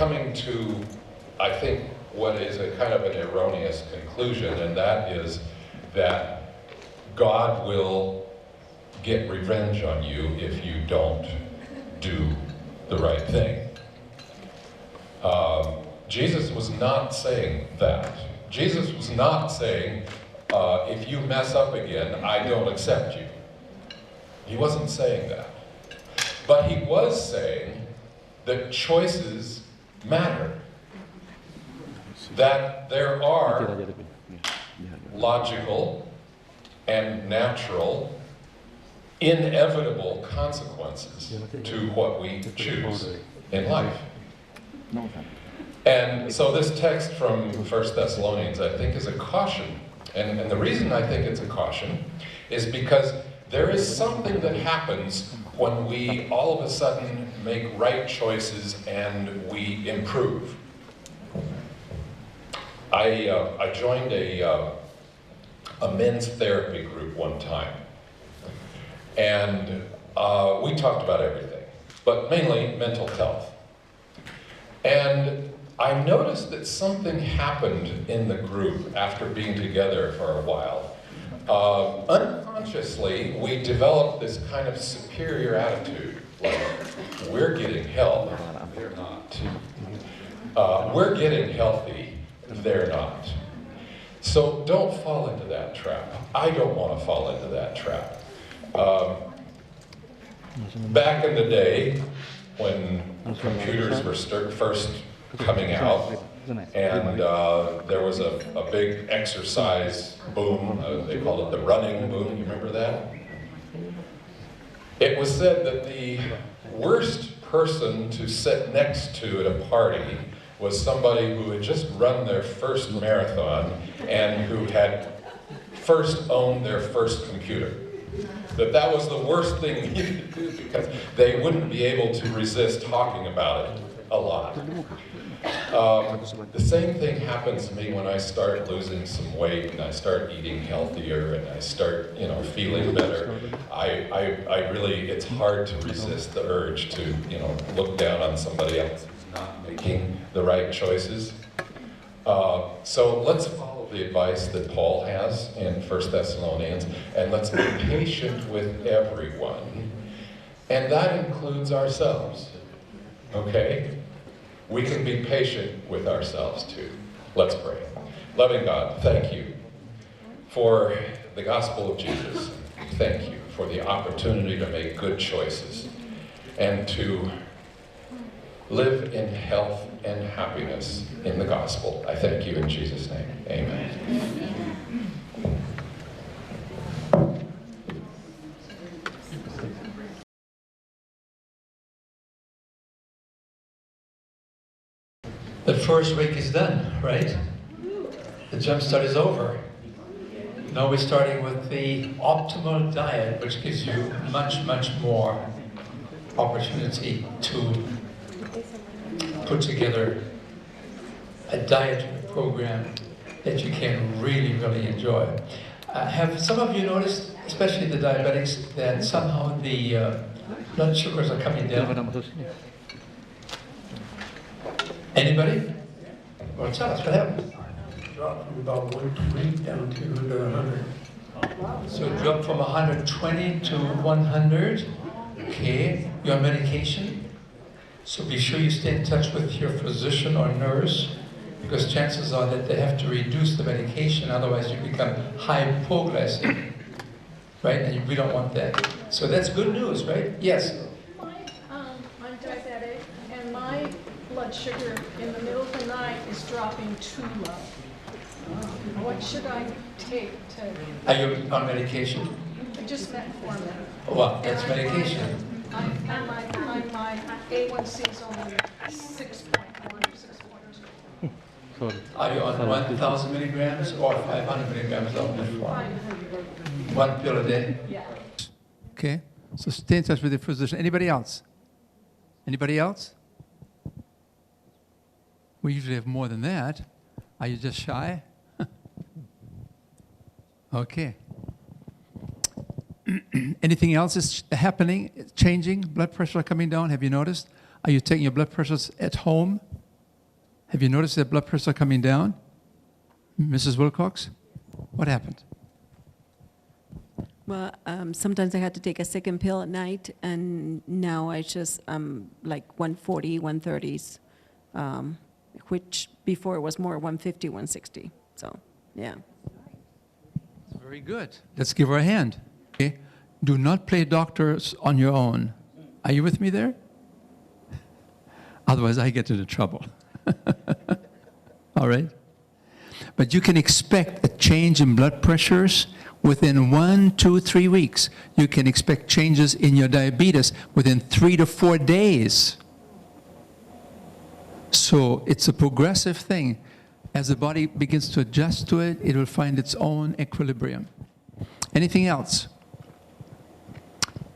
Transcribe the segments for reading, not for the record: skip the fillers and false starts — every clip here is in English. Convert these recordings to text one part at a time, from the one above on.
coming to, I think, what is a kind of an erroneous conclusion, and that is that God will get revenge on you if you don't do the right thing. Jesus was not saying that. Jesus was not saying, if you mess up again, I don't accept you. He wasn't saying that. But he was saying that choices matter. That there are logical and natural, inevitable consequences to what we choose in life. And so this text from 1 Thessalonians, I think, is a caution. And the reason I think it's a caution is because there is something that happens when we all of a sudden make right choices and we improve. I joined a men's therapy group one time, and we talked about everything, but mainly mental health. And I noticed that something happened in the group after being together for a while. Unconsciously, we developed this kind of superior attitude, like, we're getting help, they're not. We're getting healthy, they're not. So don't fall into that trap. I don't want to fall into that trap. Back in the day, when computers were first coming out, and there was a big exercise boom, they called it the running boom, you remember that? It was said that the worst person to sit next to at a party was somebody who had just run their first marathon and who had first owned their first computer. That was the worst thing you could do because they wouldn't be able to resist talking about it a lot. The same thing happens to me when I start losing some weight and I start eating healthier and I start, feeling better. I really, it's hard to resist the urge to, look down on somebody else who's not making the right choices. So let's follow the advice that Paul has in 1 Thessalonians, and let's be patient with everyone. And that includes ourselves, okay? We can be patient with ourselves too. Let's pray. Loving God, thank you for the gospel of Jesus. Thank you for the opportunity to make good choices and to live in health and happiness in the gospel. I thank you in Jesus' name. Amen. The first week is done, right? The jump start is over. Now we're starting with the optimal diet, which gives you much, much more opportunity to put together a diet program that you can really, really enjoy. Have some of you noticed, especially the diabetics, that somehow the blood sugars are coming down? Anybody? Well, tell us what happened. Dropped from about 120 down to under 100. So it dropped from 120 to 100. Okay, you're on medication. So be sure you stay in touch with your physician or nurse, because chances are that they have to reduce the medication, otherwise you become hypoglycemic, right? And we don't want that. So that's good news, right? Yes? I'm diabetic, and my blood sugar in the middle of the night is dropping too low. What should I take to... Are you on medication? I just metformin. Well, that's medication. And my A1C is only 6.1 or 6.2. Are you on 1,000 milligrams or 500 milligrams of metformin? 1 pill a day? Yeah. Okay, so stay in touch with your physician. Anybody else? Anybody else? We usually have more than that. Are you just shy? Okay. Anything else is happening, changing? Blood pressure coming down? Have you noticed? Are you taking your blood pressures at home? Have you noticed that blood pressure coming down? Mrs. Wilcox? What happened? Well, sometimes I had to take a second pill at night, and now I just like 140, 130s, which before was more 150, 160. So, yeah. Very good. Let's give her a hand. Okay? Do not play doctors on your own. Are you with me there? Otherwise, I get into trouble. All right? But you can expect a change in blood pressures within 1, 2, 3 weeks. You can expect changes in your diabetes within 3 to 4 days. So it's a progressive thing. As the body begins to adjust to it, it will find its own equilibrium. Anything else?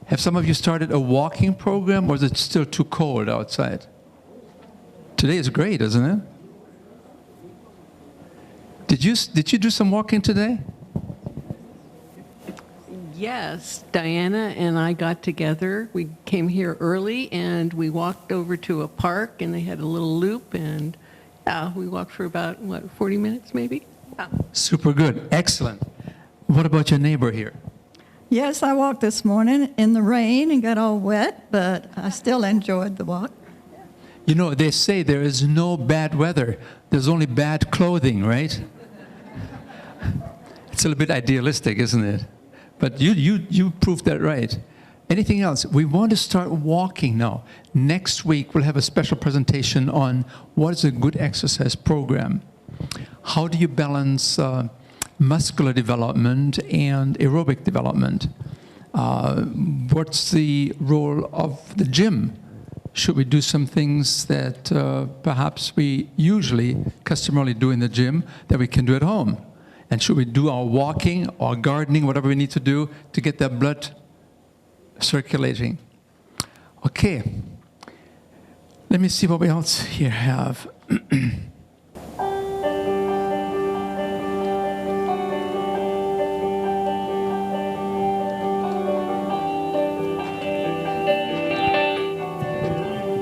Have some of you started a walking program, or is it still too cold outside? Today is great, isn't it? Did you do some walking today? Yes, Diana and I got together. We came here early and we walked over to a park and they had a little loop and we walked for about, 40 minutes maybe? Super good. Excellent. What about your neighbor here? Yes, I walked this morning in the rain and got all wet, but I still enjoyed the walk. You know, they say there is no bad weather. There's only bad clothing, right? It's a little bit idealistic, isn't it? But you proved that right. Anything else? We want to start walking now. Next week, we'll have a special presentation on what is a good exercise program. How do you balance muscular development and aerobic development? What's the role of the gym? Should we do some things that perhaps we usually, customarily do in the gym that we can do at home? And should we do our walking or gardening, whatever we need to do to get that blood circulating? Okay. Let me see what we else here have.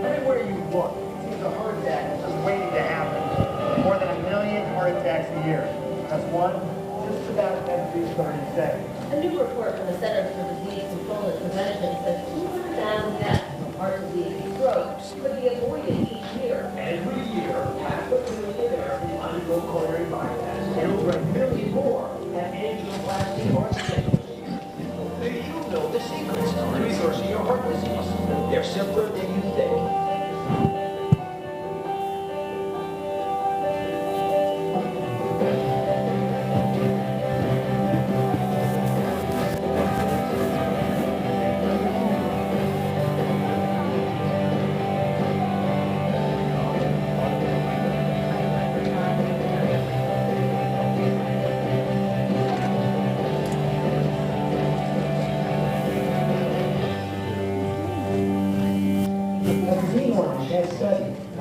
Everywhere you look, it seems a heart attack is just waiting to happen. More than 1 million heart attacks a year. That's one just about every 30 seconds. A new report from the Centers for Disease Control and Prevention says 200,000 deaths from heart disease and stroke could be avoided each year. Every year, 500,000 Americans undergo coronary bypass, and over 1 million more have angioplasty or stents. Do you know the secrets to reversing your heart disease? They're simpler than you think.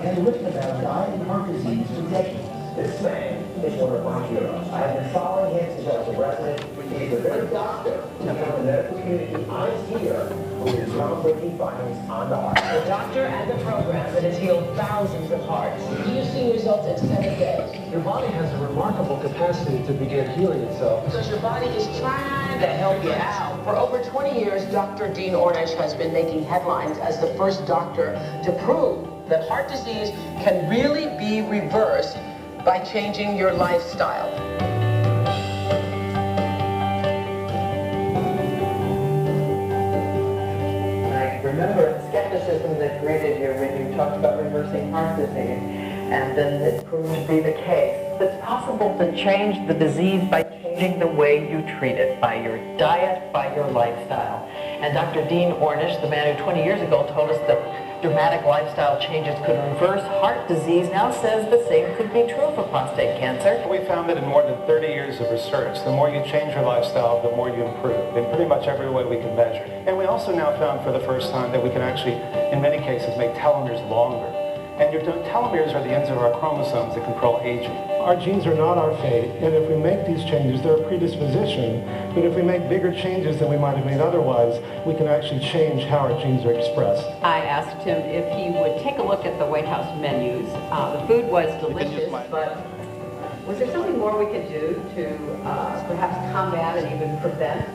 And written about diet and heart disease for decades. This man is one of my heroes. I have been following him since I was a resident. He's the very doctor who found the medical community eyes here with his groundbreaking findings on the heart. The doctor and the program that has healed thousands of hearts. You've seen results in 7 days. Your body has a remarkable capacity to begin healing itself. Because your body is trying to help you out. For over 20 years, Dr. Dean Ornish has been making headlines as the first doctor to prove that heart disease can really be reversed by changing your lifestyle. I remember skepticism that greeted you when you talked about reversing heart disease, and then it proved to be the case. It's possible to change the disease by changing the way you treat it, by your diet, by your lifestyle. And Dr. Dean Ornish, the man who 20 years ago told us that dramatic lifestyle changes could reverse heart disease, now says the same could be true for prostate cancer. We found that in more than 30 years of research, the more you change your lifestyle, the more you improve in pretty much every way we can measure. And we also now found for the first time that we can actually, in many cases, make telomeres longer. And your telomeres are the ends of our chromosomes that control aging. Our genes are not our fate, and if we make these changes, they're a predisposition. But if we make bigger changes than we might have made otherwise, we can actually change how our genes are expressed. I asked him if he would take a look at the White House menus. The food was delicious, but was there something more we could do to perhaps combat and even prevent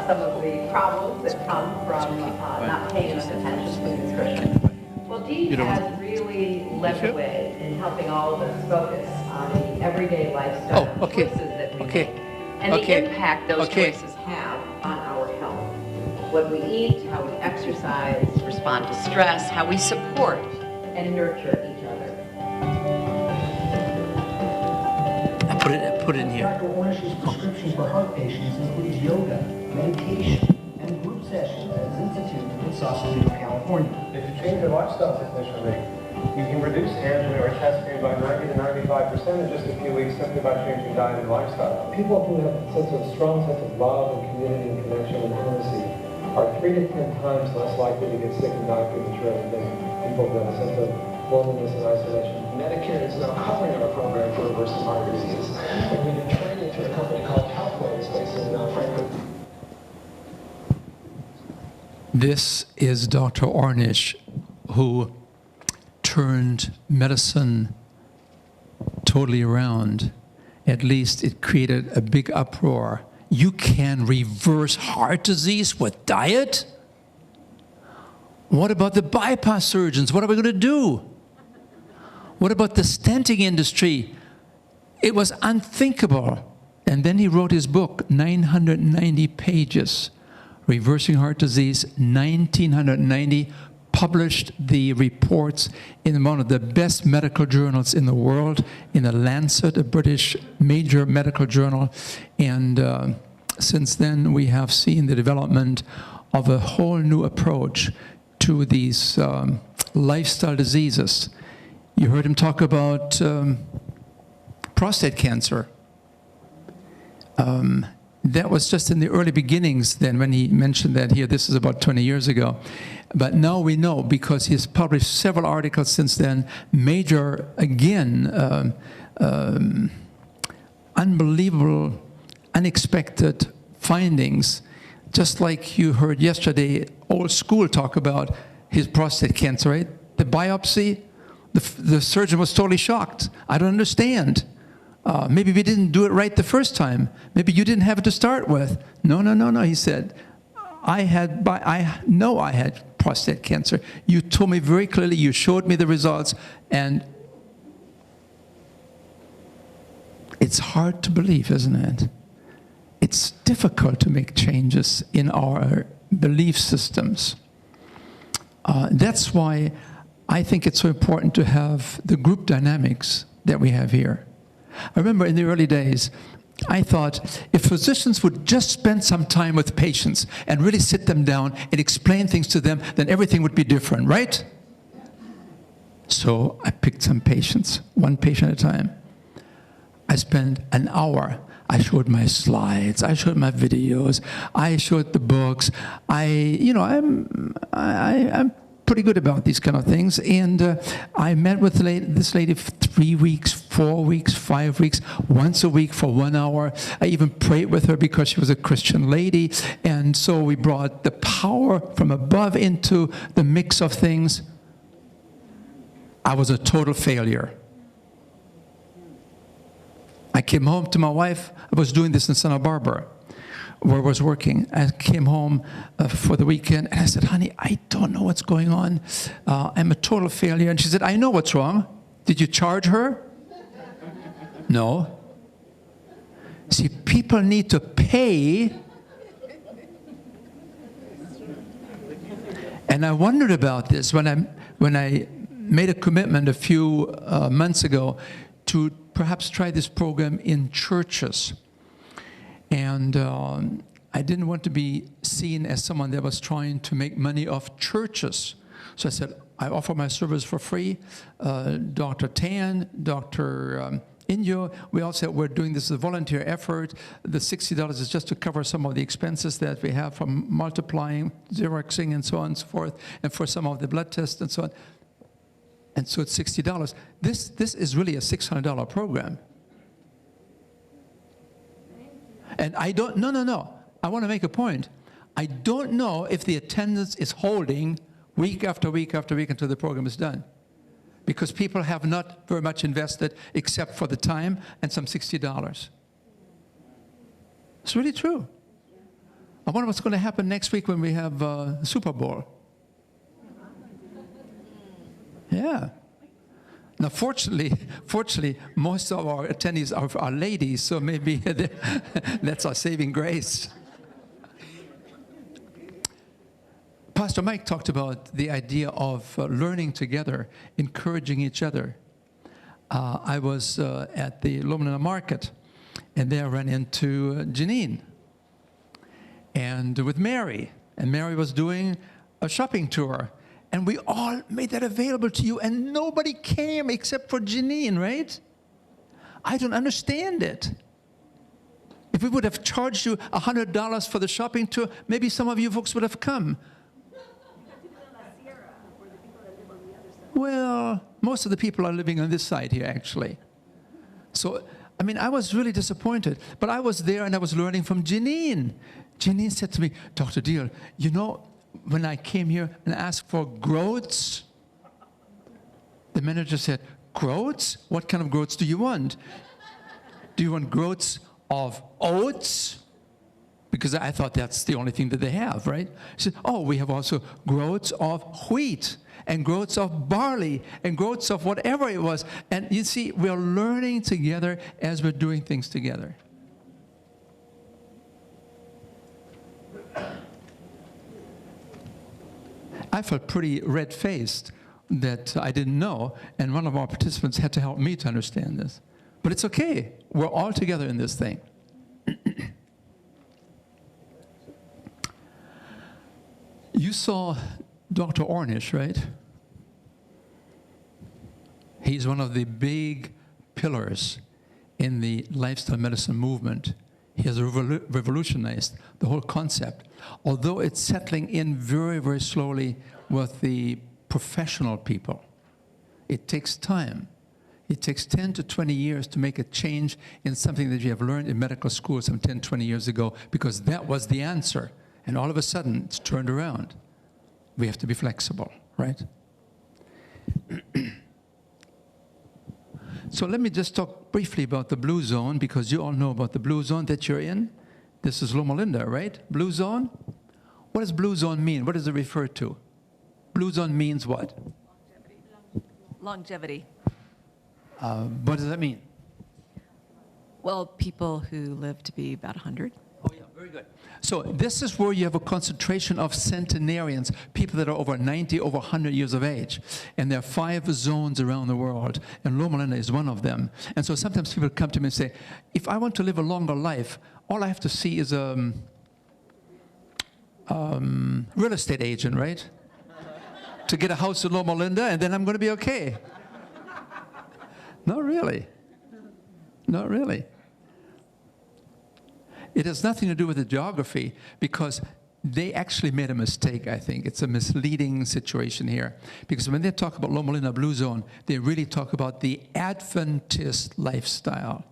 some of the problems that come from not paying enough attention to nutrition? Well, Diehl has really led the way in helping all of us focus on the everyday lifestyle choices that we make and the impact those choices have on our health. What we eat, how we exercise, respond to stress, how we support and nurture each other. I put it in here. Dr. Ornish's prescription for heart patients includes yoga, meditation, and group sessions at his institute in Sausalito, California. If you change your lifestyle sufficiently, you can reduce angina or chest pain by 90 to 95% in just a few weeks simply by changing diet and lifestyle. People who have a strong sense of love and community and connection and intimacy are 3 to 10 times less likely to get sick and die prematurely than people who have a sense of loneliness and isolation. Medicare is now covering our program for reversing heart disease. And we've been training through a company called Healthways based in Frankfurt. This is Dr. Ornish, who turned medicine totally around. At least it created a big uproar. You can reverse heart disease with diet? What about the bypass surgeons? What are we going to do? What about the stenting industry? It was unthinkable. And then he wrote his book, 990 pages, Reversing Heart Disease, 1990, published the reports in one of the best medical journals in the world, in the Lancet, a British major medical journal. And since then, we have seen the development of a whole new approach to these lifestyle diseases. You heard him talk about prostate cancer. That was just in the early beginnings then when he mentioned that here. This is about 20 years ago. But now we know, because he's published several articles since then, major, again, unbelievable, unexpected findings. Just like you heard yesterday, old school talk about his prostate cancer, right? The biopsy, the surgeon was totally shocked. I don't understand. Maybe we didn't do it right the first time. Maybe you didn't have it to start with. No, he said. I know I had prostate cancer. You told me very clearly, you showed me the results, and it's hard to believe, isn't it? It's difficult to make changes in our belief systems. That's why I think it's so important to have the group dynamics that we have here. I remember in the early days, I thought if physicians would just spend some time with patients and really sit them down and explain things to them, then everything would be different, right? So I picked some patients, one patient at a time. I spent an hour. I showed my slides, I showed my videos, I showed the books. I'm pretty good about these kind of things. And I met with this lady for 3 weeks, 4 weeks, 5 weeks, once a week for 1 hour. I even prayed with her because she was a Christian lady. And so we brought the power from above into the mix of things. I was a total failure. I came home to my wife. I was doing this in Santa Barbara, where I was working. I came home for the weekend, and I said, honey, I don't know what's going on. I'm a total failure. And she said, I know what's wrong. Did you charge her? No. See, people need to pay. And I wondered about this when I made a commitment a few months ago to perhaps try this program in churches. And I didn't want to be seen as someone that was trying to make money off churches. So I said, I offer my service for free. Dr. Tan, Dr. Inyo, we all said we're doing this as a volunteer effort. The $60 is just to cover some of the expenses that we have from multiplying, Xeroxing, and so on and so forth, and for some of the blood tests and so on. And so it's $60. This is really a $600 program. And I don't, no. I want to make a point. I don't know if the attendance is holding week after week after week until the program is done. Because people have not very much invested except for the time and some $60. It's really true. I wonder what's going to happen next week when we have the Super Bowl. Yeah. Now, fortunately, most of our attendees are ladies, so maybe that's our saving grace. Pastor Mike talked about the idea of learning together, encouraging each other. I was at the Loma market, and there I ran into Janine, and with Mary. And Mary was doing a shopping tour. And we all made that available to you, and nobody came except for Janine, right? I don't understand it. If we would have charged you $100 for the shopping tour, maybe some of you folks would have come. Well, most of the people are living on this side here, actually. So, I mean, I was really disappointed. But I was there, and I was learning from Janine. Janine said to me, Dr. Diehl, you know, when I came here and asked for groats, the manager said, groats? What kind of groats do you want? Do you want groats of oats? Because I thought that's the only thing that they have, right? He said, oh, we have also groats of wheat and groats of barley and groats of whatever it was. And you see, we're learning together as we're doing things together. I felt pretty red-faced that I didn't know, and one of our participants had to help me to understand this. But it's okay. We're all together in this thing. You saw Dr. Ornish, right? He's one of the big pillars in the lifestyle medicine movement. He has revolutionized the whole concept. Although it's settling in very, very slowly with the professional people, it takes time. It takes 10 to 20 years to make a change in something that you have learned in medical school some 10, 20 years ago, because that was the answer. And all of a sudden, it's turned around. We have to be flexible, right? So let me just talk briefly about the blue zone, because you all know about the blue zone that you're in. This is Loma Linda, right? Blue zone? What does blue zone mean? What does it refer to? Blue zone means what? Longevity. What does that mean? Well, people who live to be about 100. Oh, yeah, very good. So this is where you have a concentration of centenarians, people that are over 90, over 100 years of age. And there are 5 zones around the world, and Loma Linda is one of them. And so sometimes people come to me and say, if I want to live a longer life, all I have to see is a real estate agent, right? To get a house in Loma Linda, and then I'm going to be okay. Not really. Not really. It has nothing to do with the geography, because they actually made a mistake, I think. It's a misleading situation here. Because when they talk about Loma Linda Blue Zone, they really talk about the Adventist lifestyle.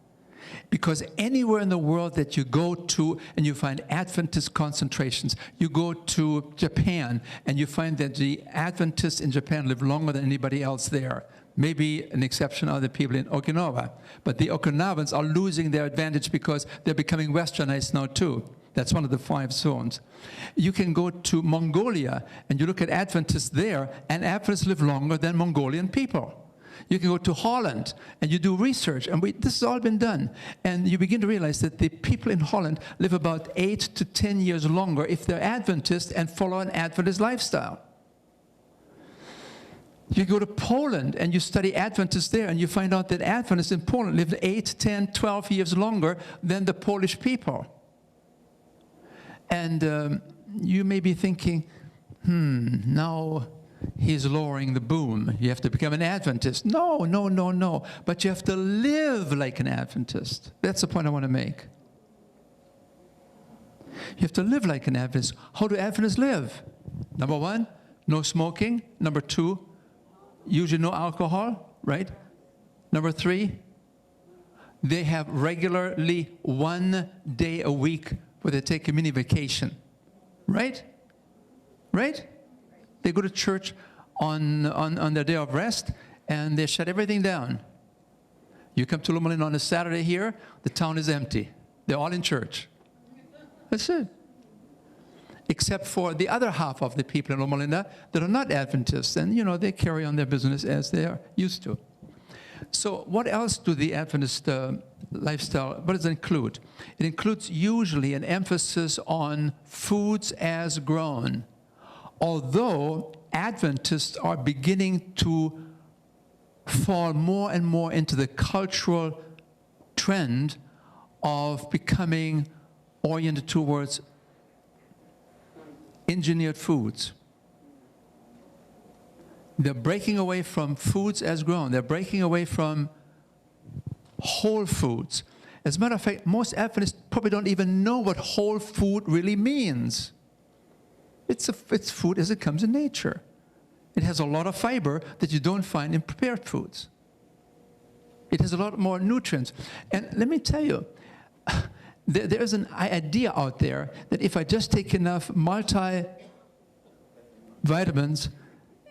Because anywhere in the world that you go to and you find Adventist concentrations, you go to Japan and you find that the Adventists in Japan live longer than anybody else there. Maybe an exception are the people in Okinawa. But the Okinawans are losing their advantage because they're becoming westernized now too. That's one of the 5 zones. You can go to Mongolia and you look at Adventists there, and Adventists live longer than Mongolian people. You can go to Holland and you do research, and this has all been done. And you begin to realize that the people in Holland live about 8 to 10 years longer if they're Adventist and follow an Adventist lifestyle. You go to Poland and you study Adventists there, and you find out that Adventists in Poland live 8, 10, 12 years longer than the Polish people. And you may be thinking, now he's lowering the boom. You have to become an Adventist. No, no, no, no. But you have to live like an Adventist. That's the point I want to make. You have to live like an Adventist. How do Adventists live? Number 1, no smoking. Number 2, usually no alcohol, right? Number 3, they have regularly 1 day a week where they take a mini vacation, right? Right? They go to church on their day of rest, and they shut everything down. You come to Loma on a Saturday here, the town is empty. They're all in church. That's it. Except for the other half of the people in Loma Linda that are not Adventists, and they carry on their business as they are used to. So what else do the Adventist lifestyle, what does it include? It includes usually an emphasis on foods as grown. Although Adventists are beginning to fall more and more into the cultural trend of becoming oriented towards engineered foods. They're breaking away from foods as grown. They're breaking away from whole foods. As a matter of fact, most Adventists probably don't even know what whole food really means. It's food as it comes in nature. It has a lot of fiber that you don't find in prepared foods. It has a lot more nutrients. And let me tell you, there's an idea out there that if I just take enough multivitamins,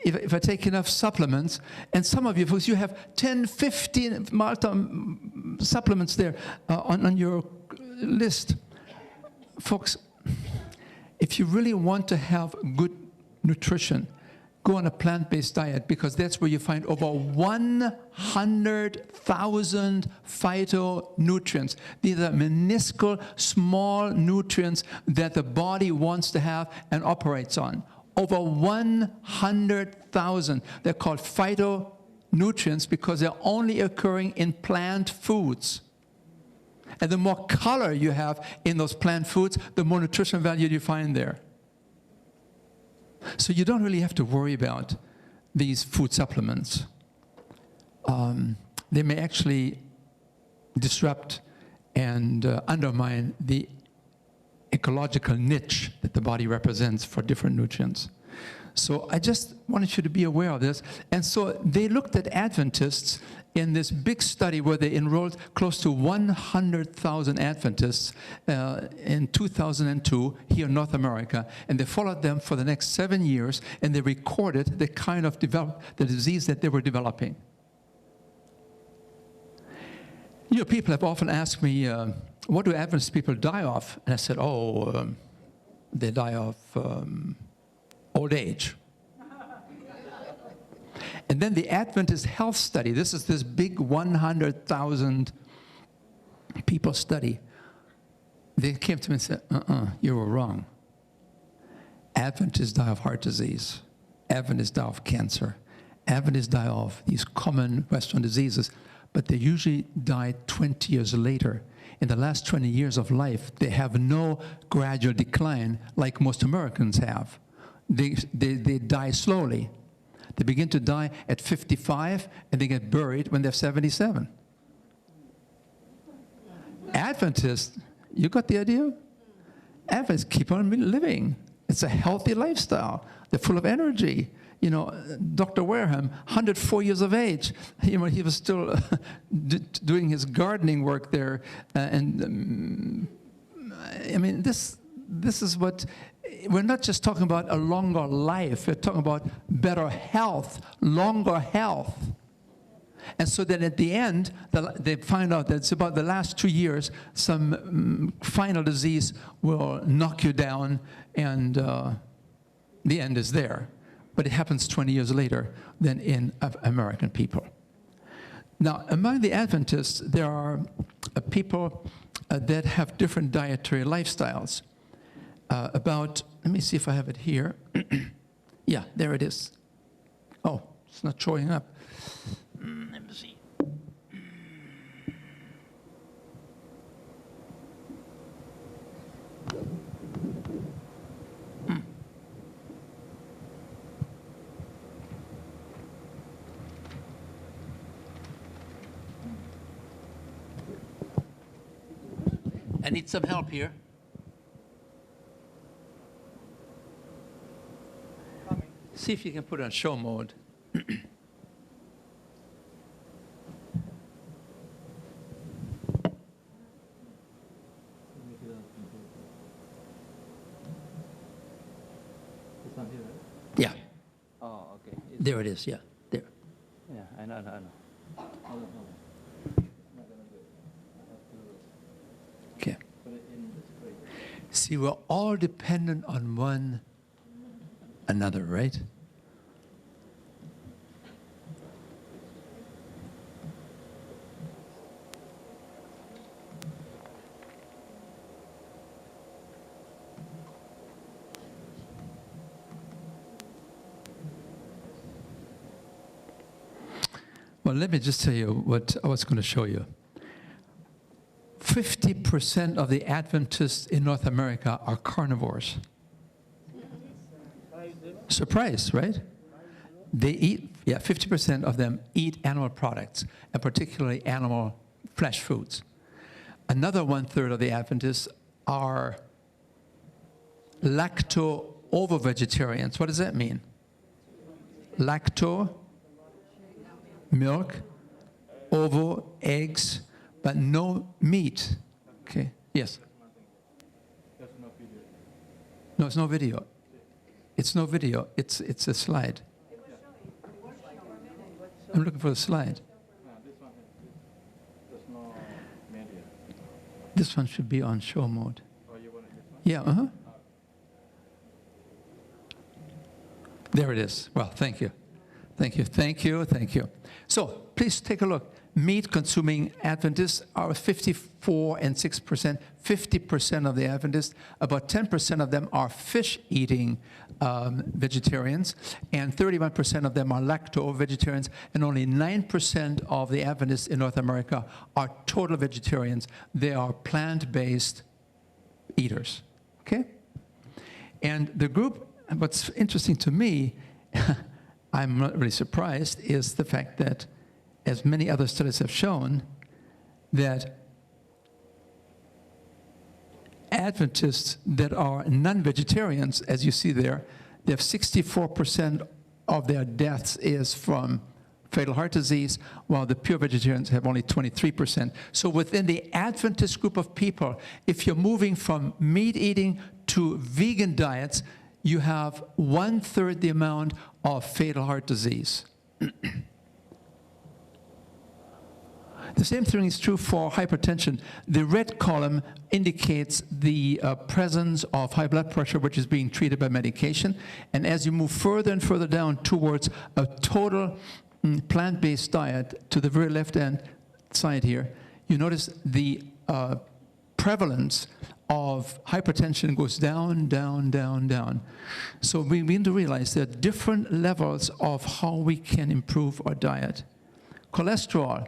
if I take enough supplements, and some of you folks, you have 10, 15 supplements there on your list. Folks, if you really want to have good nutrition, go on a plant-based diet, because that's where you find over 100,000 phytonutrients. These are minuscule, small nutrients that the body wants to have and operates on. Over 100,000. They're called phytonutrients because they're only occurring in plant foods. And the more color you have in those plant foods, the more nutritional value you find there. So you don't really have to worry about these food supplements. They may actually disrupt and undermine the ecological niche that the body represents for different nutrients. So I just wanted you to be aware of this. And so they looked at Adventists in this big study where they enrolled close to 100,000 Adventists in 2002 here in North America. And they followed them for the next 7 years, and they recorded the kind of the disease that they were developing. People have often asked me, what do Adventist people die of? And I said, they die of old age. And then the Adventist Health Study, this is this big 100,000 people study. They came to me and said, you were wrong. Adventists die of heart disease. Adventists die of cancer. Adventists die of these common Western diseases, but they usually die 20 years later. In the last 20 years of life, they have no gradual decline like most Americans have. They die slowly. They begin to die at 55, and they get buried when they're 77. Adventists, you got the idea? Adventists keep on living. It's a healthy lifestyle. They're full of energy. Dr. Wareham, 104 years of age, he was still doing his gardening work there. This is what, we're not just talking about a longer life, we're talking about better health, longer health. And so then at the end, they find out that it's about the last 2 years, some final disease will knock you down, and the end is there. But it happens 20 years later than in American people. Now, among the Adventists, there are people that have different dietary lifestyles. Let me see if I have it here. Yeah, there it is. Oh, it's not showing up. Let me see. I need some help here. See if you can put it on show mode. There it is, yeah, there. Yeah, I know. Okay. See, we're all dependent on one another, right? Well, let me just tell you what I was going to show you. 50% of the Adventists in North America are carnivores. Surprise, right? They eat, 50% of them eat animal products, and particularly animal flesh foods. Another 1/3 of the Adventists are lacto-ovo-vegetarians. What does that mean? Lacto, milk, ovo, eggs, but no meat. Okay, yes? No, it's no video. It's no video. It's a slide. I'm looking for the slide. This one should be on show mode. Yeah, There it is. Well, thank you. Thank you, thank you, thank you. So, please take a look. Meat-consuming Adventists are 54 and 6%, 50% of the Adventists. About 10% of them are fish-eating vegetarians, and 31% of them are lacto-vegetarians, and only 9% of the Adventists in North America are total vegetarians. They are plant-based eaters, okay? And the group, what's interesting to me, I'm not really surprised, is the fact that, as many other studies have shown, that Adventists that are non-vegetarians, as you see there, they have 64% of their deaths is from fatal heart disease, while the pure vegetarians have only 23%. So within the Adventist group of people, if you're moving from meat eating to vegan diets, you have 1/3 the amount of fatal heart disease. The same thing is true for hypertension. The red column indicates the presence of high blood pressure, which is being treated by medication. And as you move further and further down towards a total plant-based diet, to the very left-hand side here, you notice the prevalence of hypertension goes down, down, down, down. So we begin to realize there are different levels of how we can improve our diet. Cholesterol.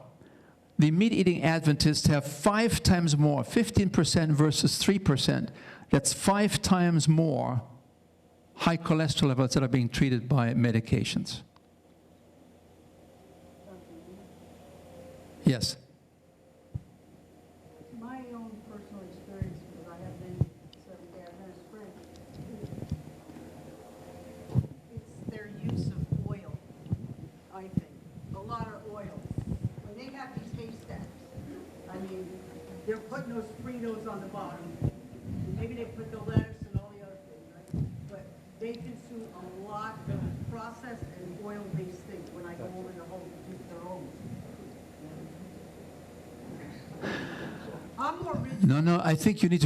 The meat-eating Adventists have 5 times more, 15% versus 3%. That's 5 times more high cholesterol levels that are being treated by medications. Yes? My own personal experience, because I have been Seventh-day Adventist friend, it's their use of oil, I think. A lot of oil. When they have these haystacks, I mean, they're putting those Fritos on the bottom. Maybe they put the lettuce and all the other things, right? But they consume a lot of processed and oil-based things when I go over to home to keep their home. I'm more rich. No, I think you need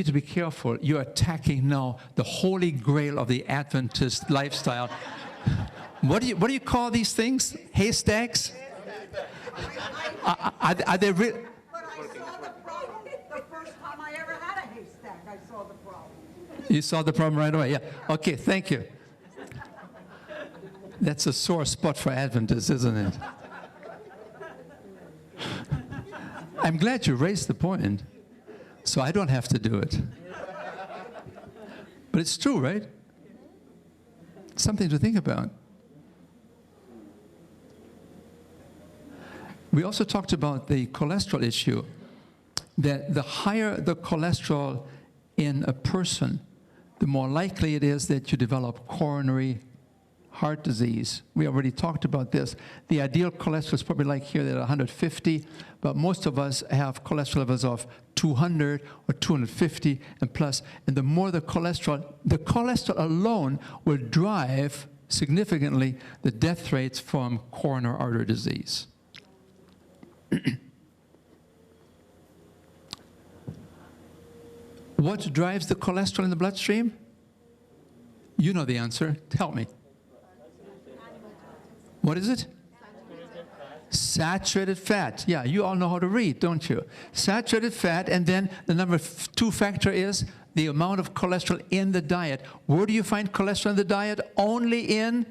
to be careful. You're attacking now the holy grail of the Adventist lifestyle. What do you call these things? Haystacks? Are they real? But I saw the problem the first time I ever had a haystack. I saw the problem. You saw the problem right away, yeah. Okay, thank you. That's a sore spot for Adventists, isn't it? I'm glad you raised the point, so I don't have to do it. But it's true, right? Something to think about. We also talked about the cholesterol issue, that the higher the cholesterol in a person, the more likely it is that you develop coronary heart disease. We already talked about this. The ideal cholesterol is probably like here at 150, but most of us have cholesterol levels of 200 or 250 and plus. And the more the cholesterol alone will drive significantly the death rates from coronary artery disease. What drives the cholesterol in the bloodstream? You know the answer. Tell me. What is it? Saturated fat. Yeah, you all know how to read, don't you? Saturated fat, and then the number 2 factor is the amount of cholesterol in the diet. Where do you find cholesterol in the diet? Only in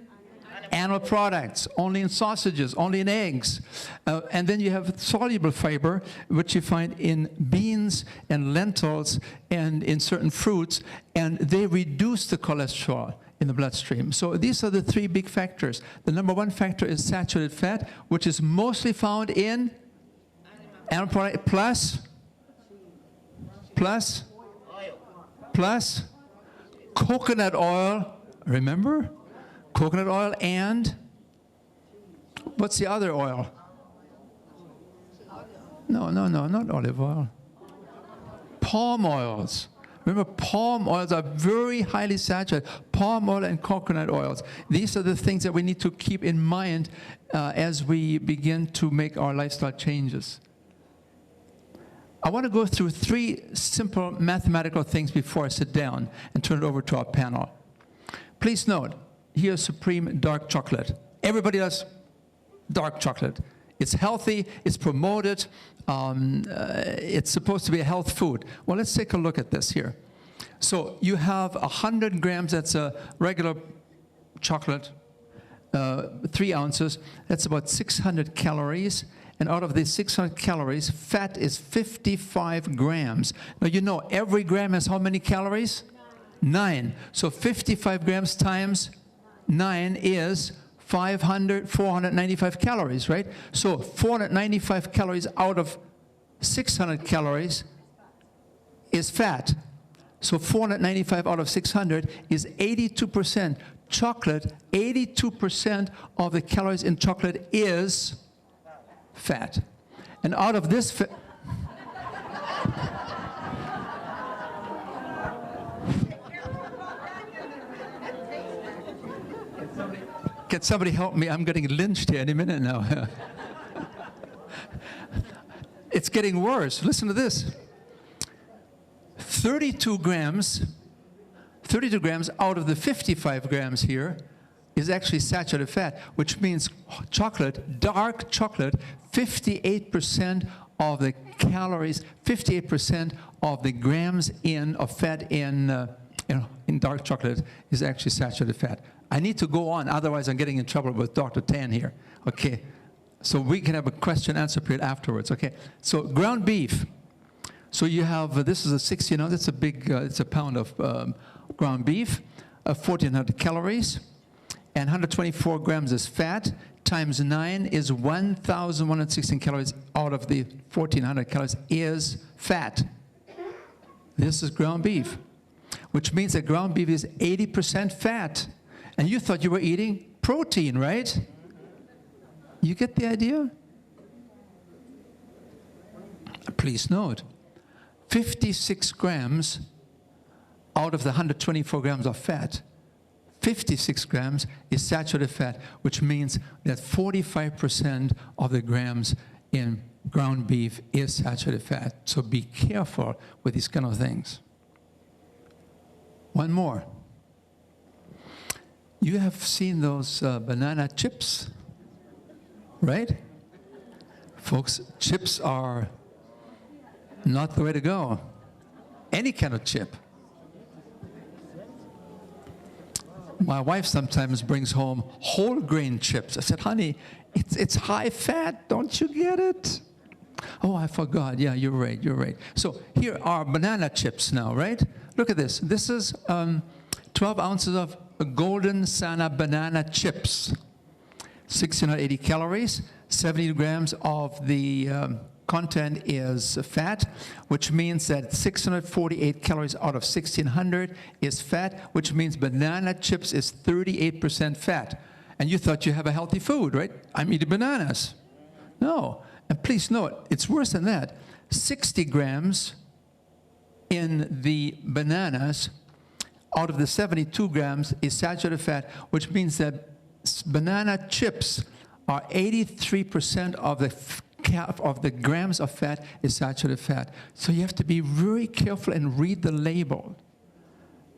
animal products, only in sausages, only in eggs. And then you have soluble fiber, which you find in beans and lentils and in certain fruits, and they reduce the cholesterol in the bloodstream. So these are the 3 big factors. The number 1 factor is saturated fat, which is mostly found in animal product, plus coconut oil, remember? Coconut oil and what's the other oil? No, not olive oil. Palm oils. Remember, palm oils are very highly saturated. Palm oil and coconut oils. These are the things that we need to keep in mind as we begin to make our lifestyle changes. I want to go through 3 simple mathematical things before I sit down and turn it over to our panel. Please note, here's Supreme Dark Chocolate. Everybody does dark chocolate. It's healthy, it's promoted, it's supposed to be a health food. Well, let's take a look at this here. So you have 100 grams, that's a regular chocolate, 3 ounces, that's about 600 calories. And out of these 600 calories, fat is 55 grams. Now you know every gram has how many calories? 9. So 55 grams times 9 is 495 calories, right? So 495 calories out of 600 calories is fat. So 495 out of 600 is 82%. Chocolate, 82% of the calories in chocolate is fat. And out of this fat, can somebody help me? I'm getting lynched here any minute now. It's getting worse. Listen to this. 32 grams out of the 55 grams here is actually saturated fat, which means chocolate, dark chocolate, 58% of the calories, 58% of the grams of fat in dark chocolate is actually saturated fat. I need to go on, otherwise I'm getting in trouble with Dr. Tan here. Okay, so we can have a question-answer period afterwards. Okay, so ground beef. So you have, this is a 60, that's a big, it's a pound of ground beef, 1,400 calories, and 124 grams is fat, times 9 is 1,116 calories out of the 1,400 calories is fat. This is ground beef, which means that ground beef is 80% fat. And you thought you were eating protein, right? You get the idea? Please note, 56 grams out of the 124 grams of fat, 56 grams is saturated fat, which means that 45% of the grams in ground beef is saturated fat. So be careful with these kind of things. One more. You have seen those banana chips, right? Folks, chips are not the way to go. Any kind of chip. My wife sometimes brings home whole grain chips. I said, honey, it's high fat, don't you get it? Oh, I forgot. Yeah, you're right. So here are banana chips now, right? Look at this. This is 12 ounces of golden Sana banana chips. 1,680 calories, 70 grams of the content is fat, which means that 648 calories out of 1,600 is fat, which means banana chips is 38% fat. And you thought you have a healthy food, right? I'm eating bananas. No. And please note, it's worse than that. 60 grams in the bananas out of the 72 grams is saturated fat, which means that banana chips are 83% of the grams of fat is saturated fat. So you have to be very careful and read the label.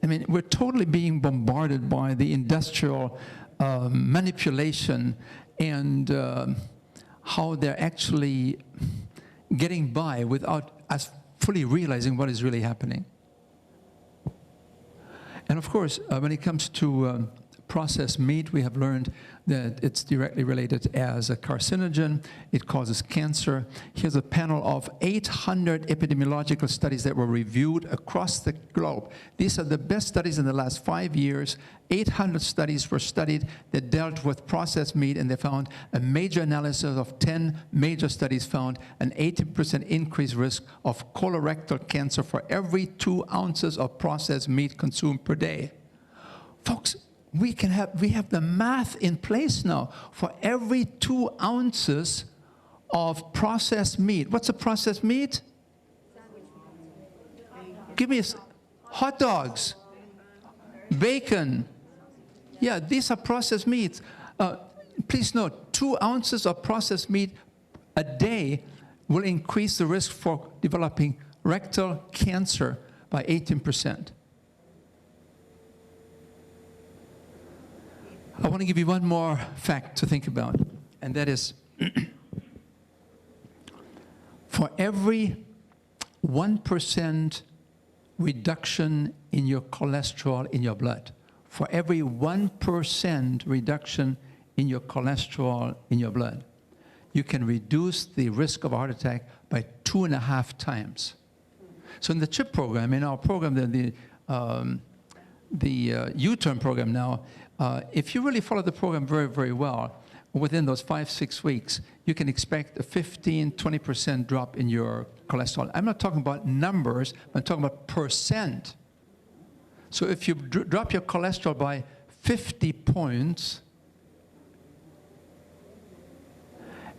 I mean, we're totally being bombarded by the industrial manipulation and how they're actually getting by without us fully realizing what is really happening. And of course, when it comes to processed meat, we have learned that it's directly related as a carcinogen. It causes cancer. Here's a panel of 800 epidemiological studies that were reviewed across the globe. These are the best studies in the last 5 years. 800 studies were studied that dealt with processed meat, and they found a major analysis of 10 major studies found an 80% increased risk of colorectal cancer for every 2 ounces of processed meat consumed per day. Folks, we have the math in place now. For every 2 ounces of processed meat, what's a processed meat? Give me hot dogs, bacon. Yeah, these are processed meats. Please note, 2 ounces of processed meat a day will increase the risk for developing rectal cancer by 18%. I want to give you one more fact to think about, and that is, for every 1% reduction in your cholesterol in your blood, for every 1% reduction in your cholesterol in your blood, you can reduce the risk of a heart attack by 2.5 times. So in the CHIP program, in our program, the U-turn program now, if you really follow the program very, very well, within those 5-6 weeks, you can expect a 15-20% drop in your cholesterol. I'm not talking about numbers, I'm talking about percent. So if you drop your cholesterol by 50 points,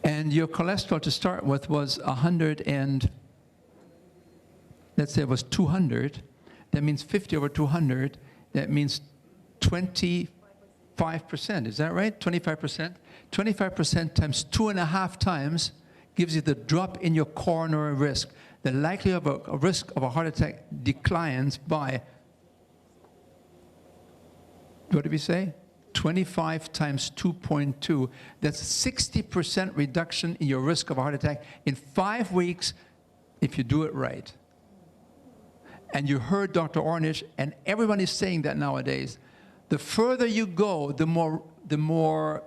and your cholesterol to start with was 100 and, let's say it was 200, that means 50 over 200, that means 25%, is that right? 25%? 25% times 2.5 times gives you the drop in your coronary risk. The likelihood of a risk of a heart attack declines by, what did we say? 25 times 2.2. That's 60% reduction in your risk of a heart attack in 5 weeks if you do it right. And you heard Dr. Ornish, and everyone is saying that nowadays. The further you go, the more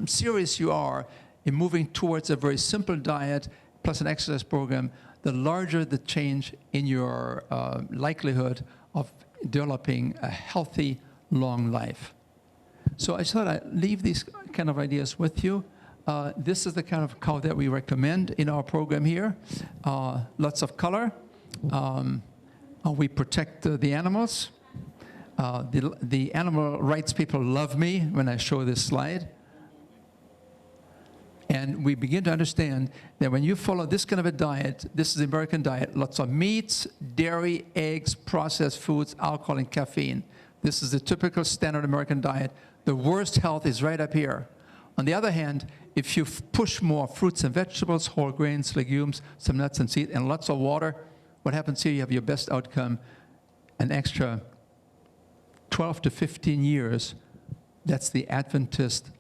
serious you are in moving towards a very simple diet plus an exercise program, the larger the change in your likelihood of developing a healthy, long life. So I just thought I'd leave these kind of ideas with you. This is the kind of cow that we recommend in our program here. Lots of color. We protect the animals. The animal rights people love me when I show this slide. And we begin to understand that when you follow this kind of a diet, this is the American diet, lots of meats, dairy, eggs, processed foods, alcohol, and caffeine. This is the typical standard American diet. The worst health is right up here. On the other hand, if you push more fruits and vegetables, whole grains, legumes, some nuts and seeds, and lots of water, what happens here? You have your best outcome, an extra 12 to 15 years. That's the Adventist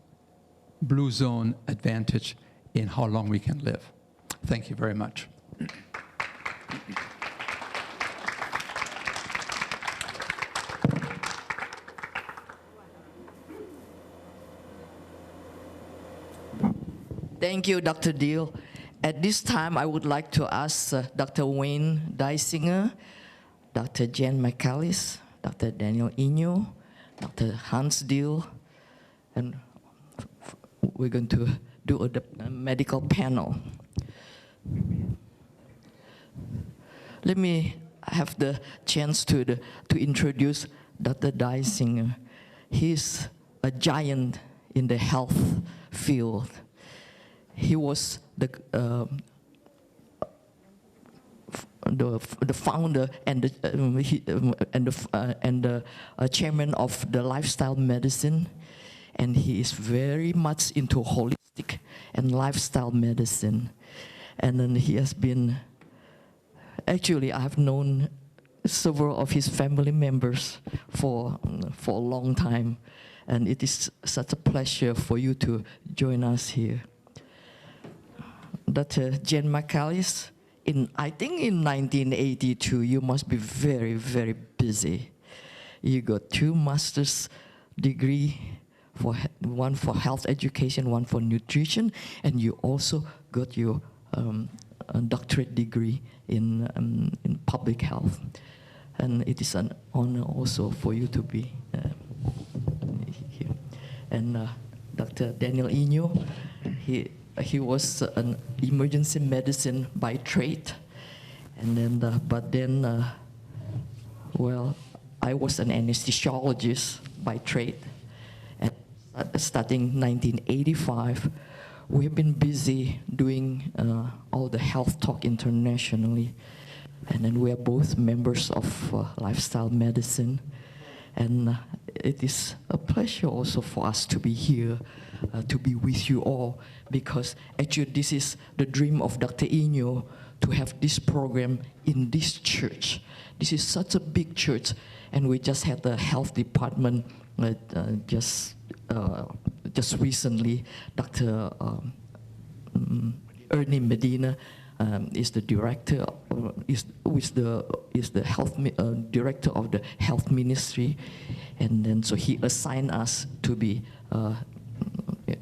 blue zone advantage in how long we can live. Thank you very much. Thank you, Dr. Diehl. At this time, I would like to ask Dr. Wayne Dysinger, Dr. Jen McAllis, Dr. Daniel Inyo, Dr. Hans Diehl, and we're going to do a medical panel. Let me have the chance to introduce Dr. Dysinger. He's a giant in the health field. He was the the founder and the chairman of the lifestyle medicine, and he is very much into holistic and lifestyle medicine. And then he has been, actually I have known several of his family members for a long time, and it is such a pleasure for you to join us here. Dr. Jen McAllis, I think in 1982, you must be very, very busy. You got 2 master's degree, one for health education, one for nutrition, and you also got your a doctorate degree in public health. And it is an honor also for you to be here. And Dr. Daniel Inyo, he was an emergency medicine by trade, and then well, I was an anesthesiologist by trade. And starting 1985, we have been busy doing all the health talk internationally, and then we are both members of lifestyle medicine, and it is a pleasure also for us to be here, to be with you all, because actually this is the dream of Dr. Inyo, to have this program in this church. This is such a big church, and we just had the health department just recently. Dr. Ernie Medina is the director, is the health director of the health ministry, and then so he assigned us to be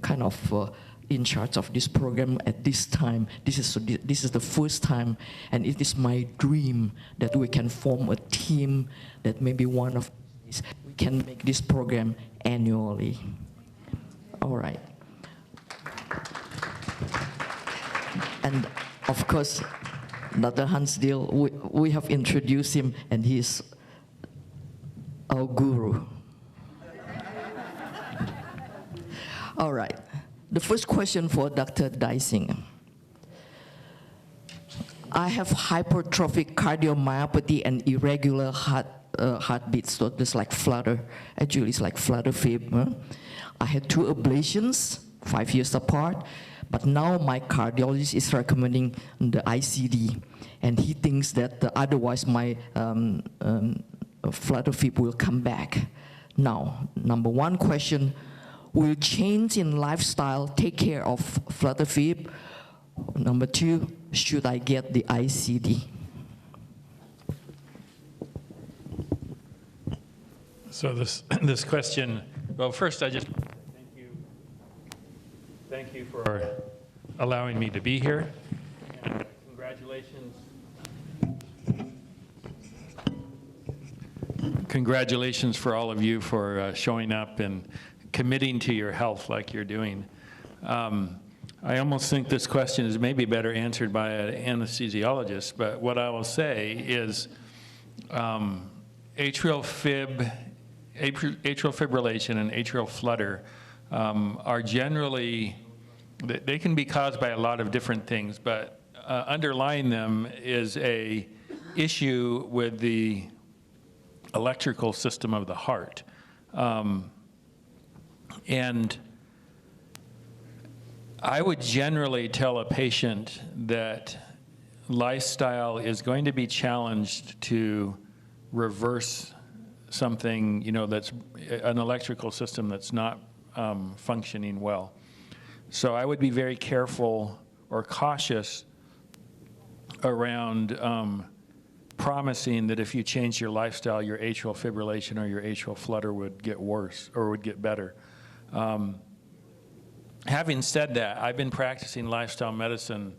kind of in charge of this program at this time. This is the first time, and it is my dream that we can form a team that maybe one of these we can make this program annually. All right. And of course, Dr. Hans Diehl, we have introduced him, and he's our guru. All right. The first question for Dr. Dysinger. I have hypertrophic cardiomyopathy and irregular heartbeats, so it's like flutter. Actually, it's like flutter fib. I had 2 ablations, 5 years apart, but now my cardiologist is recommending the ICD, and he thinks that otherwise my flutter fib will come back. Now, number 1 question, will change in lifestyle take care of flutter fib? Number 2, should I get the ICD? So this question, well, first I just thank you for allowing me to be here. And congratulations for all of you for showing up and committing to your health like you're doing. I almost think this question is maybe better answered by an anesthesiologist, but what I will say is atrial fibrillation and atrial flutter are generally, they can be caused by a lot of different things, but underlying them is a issue with the electrical system of the heart. And I would generally tell a patient that lifestyle is going to be challenged to reverse something, you know, that's an electrical system that's not functioning well. So I would be very careful or cautious around promising that if you change your lifestyle, your atrial fibrillation or your atrial flutter would get worse or would get better. Having said that, I've been practicing lifestyle medicine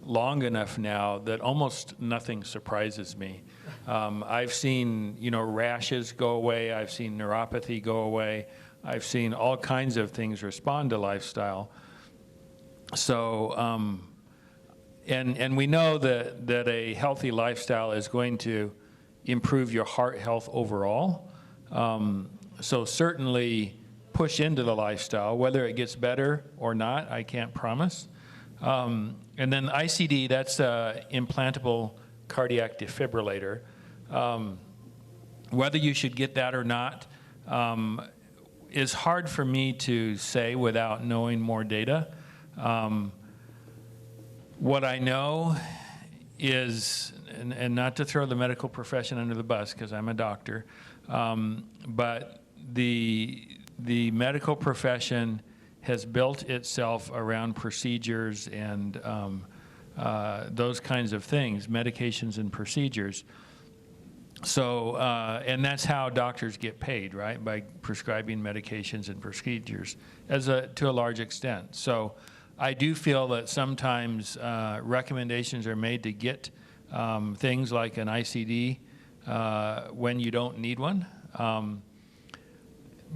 long enough now that almost nothing surprises me. I've seen, you know, rashes go away. I've seen neuropathy go away. I've seen all kinds of things respond to lifestyle. So, and we know that a healthy lifestyle is going to improve your heart health overall. So certainly push into the lifestyle. Whether it gets better or not, I can't promise. And then ICD, that's implantable cardiac defibrillator. Whether you should get that or not is hard for me to say without knowing more data. What I know is, and not to throw the medical profession under the bus because I'm a doctor, but the medical profession has built itself around procedures and those kinds of things, medications and procedures. So, and that's how doctors get paid, right? By prescribing medications and procedures to a large extent. So I do feel that sometimes recommendations are made to get things like an ICD when you don't need one.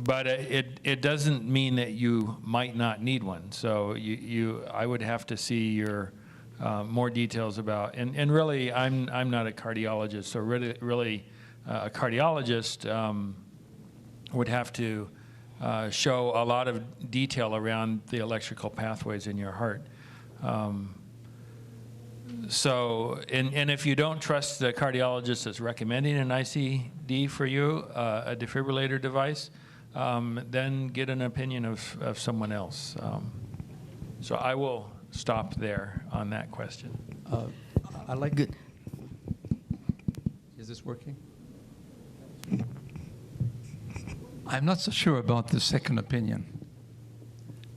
But it doesn't mean that you might not need one. So I would have to see your more details about, and really I'm not a cardiologist, so really a cardiologist would have to show a lot of detail around the electrical pathways in your heart. So, and if you don't trust the cardiologist that's recommending an ICD for you, a defibrillator device, then get an opinion of someone else. So I will stop there on that question. I like. Good. Is this working? I'm not so sure about the second opinion,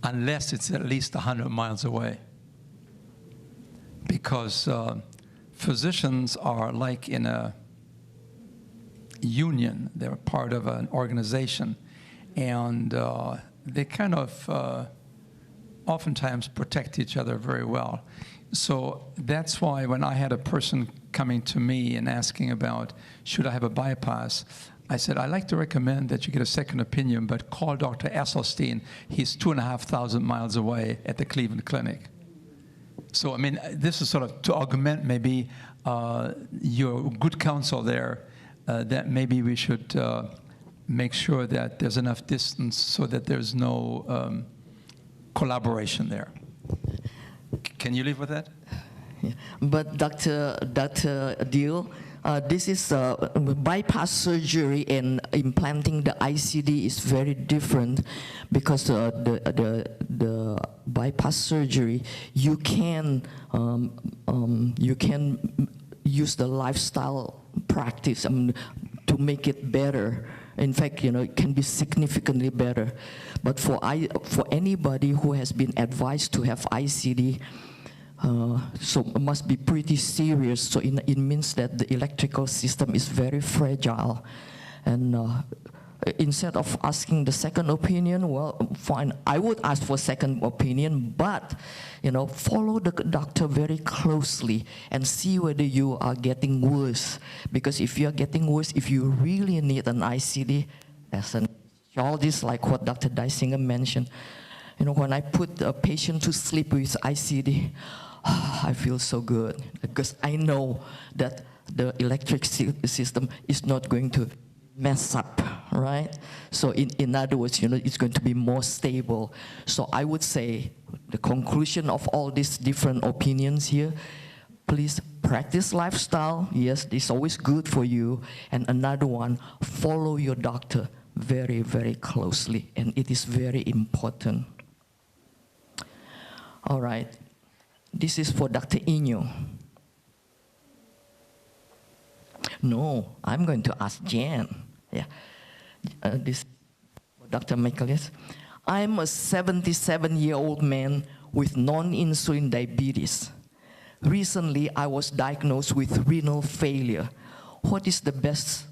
unless it's at least 100 miles away. Because physicians are like in a union. They're part of an organization. And they kind of oftentimes protect each other very well. So that's why when I had a person coming to me and asking about, should I have a bypass, I said, I'd like to recommend that you get a second opinion, but call Dr. Esselstyn. He's 2,500 miles away at the Cleveland Clinic. So, I mean, this is sort of to augment maybe your good counsel there, that maybe we should make sure that there's enough distance so that there's no collaboration there. Can you live with that? Yeah. But Dr. Diehl, this is bypass surgery and implanting the ICD is very different, because the bypass surgery you can use the lifestyle practice to make it better. In fact, it can be significantly better. But for anybody who has been advised to have ICD, so it must be pretty serious. So it means that the electrical system is very fragile. And instead of asking the second opinion, well, fine, I would ask for second opinion, but follow the doctor very closely and see whether you are getting worse. Because if you are getting worse, if you really need an ICD, as an cardiologist, like what Dr. Dysinger mentioned, when I put a patient to sleep with ICD, I feel so good, because I know that the electric system is not going to mess up, right? So in other words, it's going to be more stable. So I would say the conclusion of all these different opinions here, please practice lifestyle. Yes, it's always good for you. And another one, follow your doctor very, very closely. And it is very important. All right. This is for Dr. Inyo. No, I'm going to ask Jan. Yeah, this Dr. Michaelis. I'm a 77-year-old man with non-insulin diabetes. Recently, I was diagnosed with renal failure. What is the best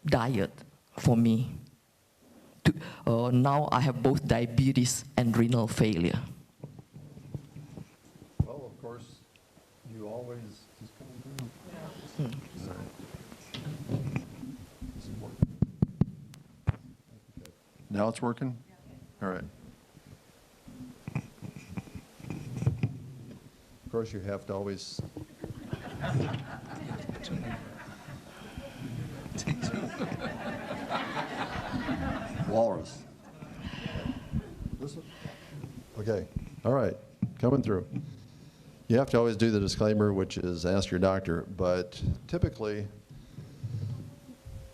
diet for me? Now I have both diabetes and renal failure. Well, of course, you always just come down. Now it's working? All right. Of course, you have to always... Walrus. Listen. Okay. All right. Coming through. You have to always do the disclaimer, which is ask your doctor, but typically,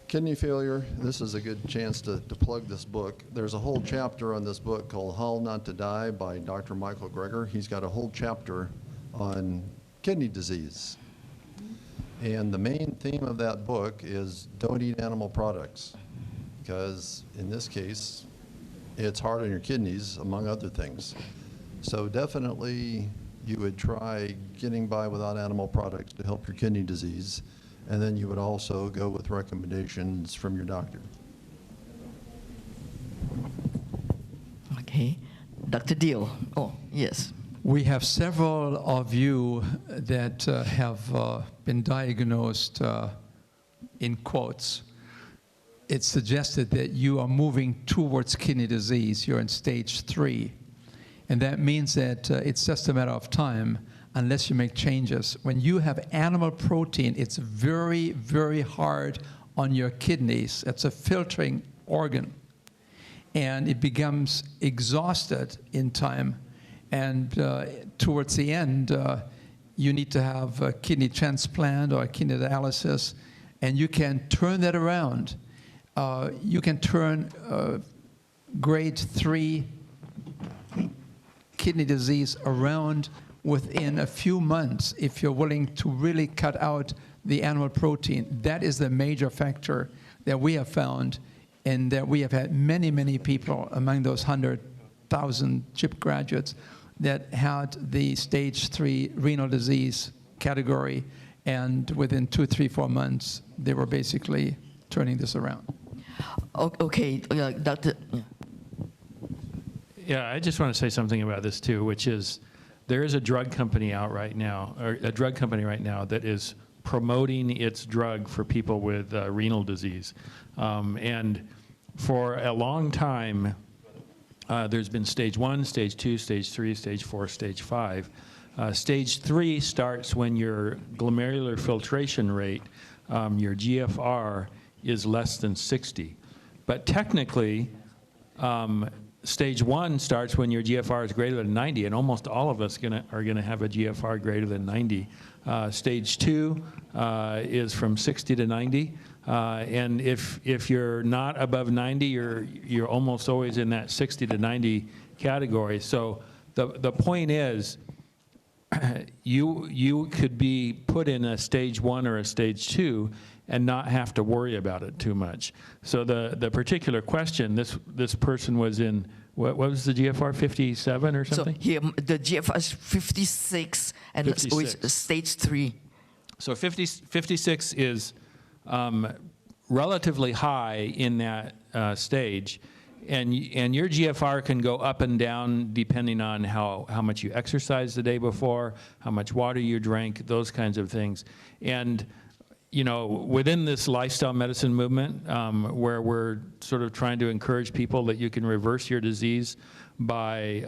kidney failure, this is a good chance to plug this book. There's a whole chapter on this book called How Not to Die by Dr. Michael Greger. He's got a whole chapter on kidney disease. And the main theme of that book is don't eat animal products, because in this case, it's hard on your kidneys, among other things. So definitely you would try getting by without animal products to help your kidney disease, and then you would also go with recommendations from your doctor. Okay. Dr. Diehl. Oh, yes. We have several of you that have been diagnosed, in quotes. It's suggested that you are moving towards kidney disease. You're in stage 3. And that means that it's just a matter of time unless you make changes. When you have animal protein, it's very, very hard on your kidneys. It's a filtering organ. And it becomes exhausted in time. And towards the end, you need to have a kidney transplant or a kidney dialysis, and you can turn that around. You can turn grade 3 kidney disease around within a few months if you're willing to really cut out the animal protein. That is the major factor that we have found, and that we have had many, many people among those 100,000 CHIP graduates that had the stage 3 renal disease category, and within 2, 3, 4 months, they were basically turning this around. Okay, Dr. Yeah, I just want to say something about this too, which is there is a drug company out right now, or a drug company right now that is promoting its drug for people with renal disease. And for a long time, there's been stage 1, stage 2, stage 3, stage 4, stage 5. Stage 3 starts when your glomerular filtration rate, your GFR, is less than 60. But technically, stage 1 starts when your GFR is greater than 90, and almost all of us are gonna have a GFR greater than 90. Stage 2 is from 60 to 90. And if you're not above 90, you're almost always in that 60 to 90 category. So the point is, you could be put in a stage 1 or a stage 2 and not have to worry about it too much. So the particular question, this person was in, what was the GFR, 57 or something? So here, the GFR is 56, and 56. It's stage 3. So 56 is relatively high in that stage, and your GFR can go up and down depending on how much you exercised the day before, how much water you drank, those kinds of things. And you know, within this lifestyle medicine movement, where we're sort of trying to encourage people that you can reverse your disease by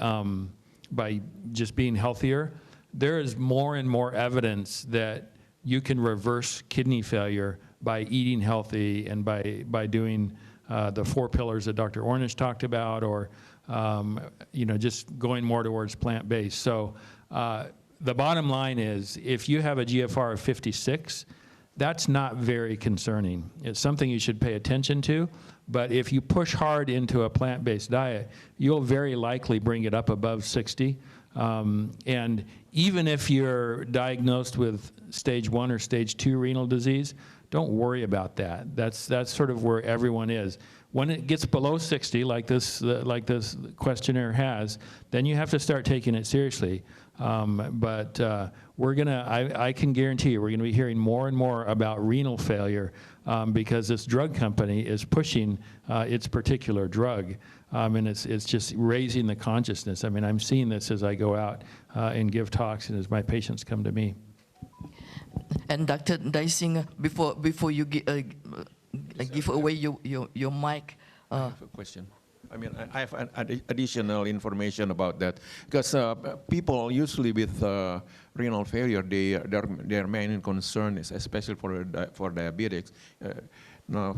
just being healthier, there is more and more evidence that you can reverse kidney failure by eating healthy and by doing the 4 pillars that Dr. Ornish talked about, or you know, just going more towards plant-based. So the bottom line is, if you have a GFR of 56, that's not very concerning. It's something you should pay attention to, but if you push hard into a plant-based diet, you'll very likely bring it up above 60. And even if you're diagnosed with stage 1 or stage 2 renal disease, don't worry about that. That's sort of where everyone is. When it gets below 60, like this questionnaire has, then you have to start taking it seriously. But I can guarantee you, we're gonna be hearing more and more about renal failure because this drug company is pushing its particular drug, and it's just raising the consciousness. I mean, I'm seeing this as I go out and give talks, and as my patients come to me. And Dr. Dysinger, before you give away your mic. I have a question. I mean, I have additional information about that, because people usually with renal failure, their main concern is, especially for diabetics. Now,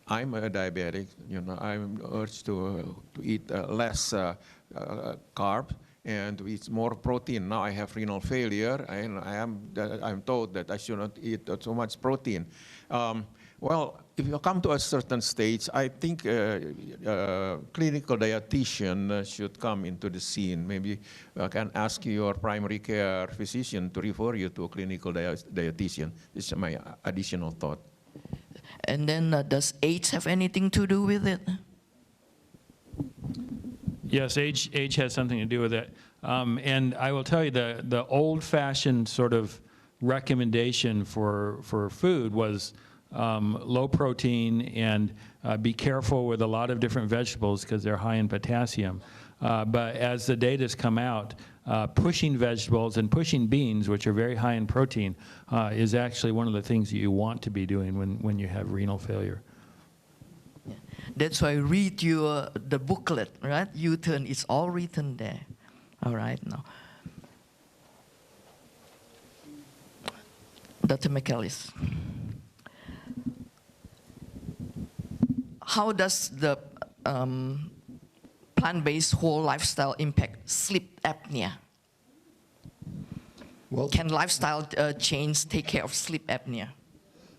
I'm a diabetic. You know, I'm urged to eat less carbs, and it's more protein. Now I have renal failure, and I'm told that I should not eat so much protein. Well, if you come to a certain stage, I think clinical dietitian should come into the scene. Maybe I can ask your primary care physician to refer you to a clinical dietitian. This is my additional thought. And then does age have anything to do with it? Yes, age has something to do with it. And I will tell you, the old-fashioned sort of recommendation for food was low protein and be careful with a lot of different vegetables because they're high in potassium. But as the data's come out, pushing vegetables and pushing beans, which are very high in protein, is actually one of the things that you want to be doing when you have renal failure. Yeah. That's why I read you the booklet, right? U-turn, it's all written there. All right, now. Dr. McAllis. How does the plant-based whole lifestyle impact sleep apnea? Well, can lifestyle change take care of sleep apnea?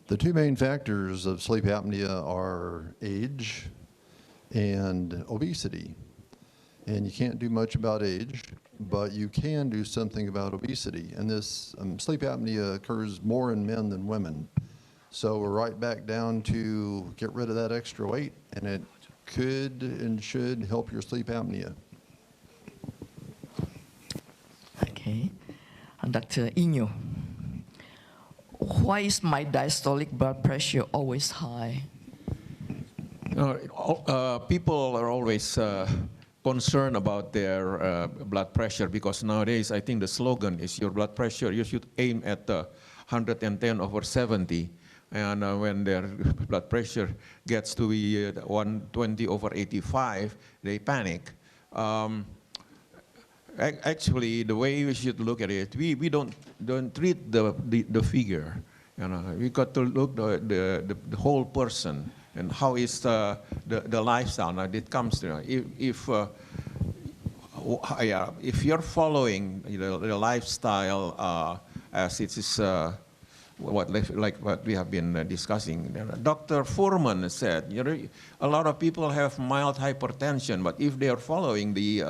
The two main factors of sleep apnea are age and obesity. And you can't do much about age, but you can do something about obesity. And this sleep apnea occurs more in men than women. So we're right back down to get rid of that extra weight, and it could and should help your sleep apnea. Okay. And Dr. Inyo, why is my diastolic blood pressure always high? People are always concerned about their blood pressure because nowadays I think the slogan is your blood pressure, you should aim at 110/70. And when their blood pressure gets to be 120/85, they panic. Actually, the way we should look at it, we don't treat the figure. You know, we got to look the whole person and how is the lifestyle. Now it comes to if you're following the lifestyle as it is. What we have been discussing. Dr. Fuhrman said, a lot of people have mild hypertension, but if they are following the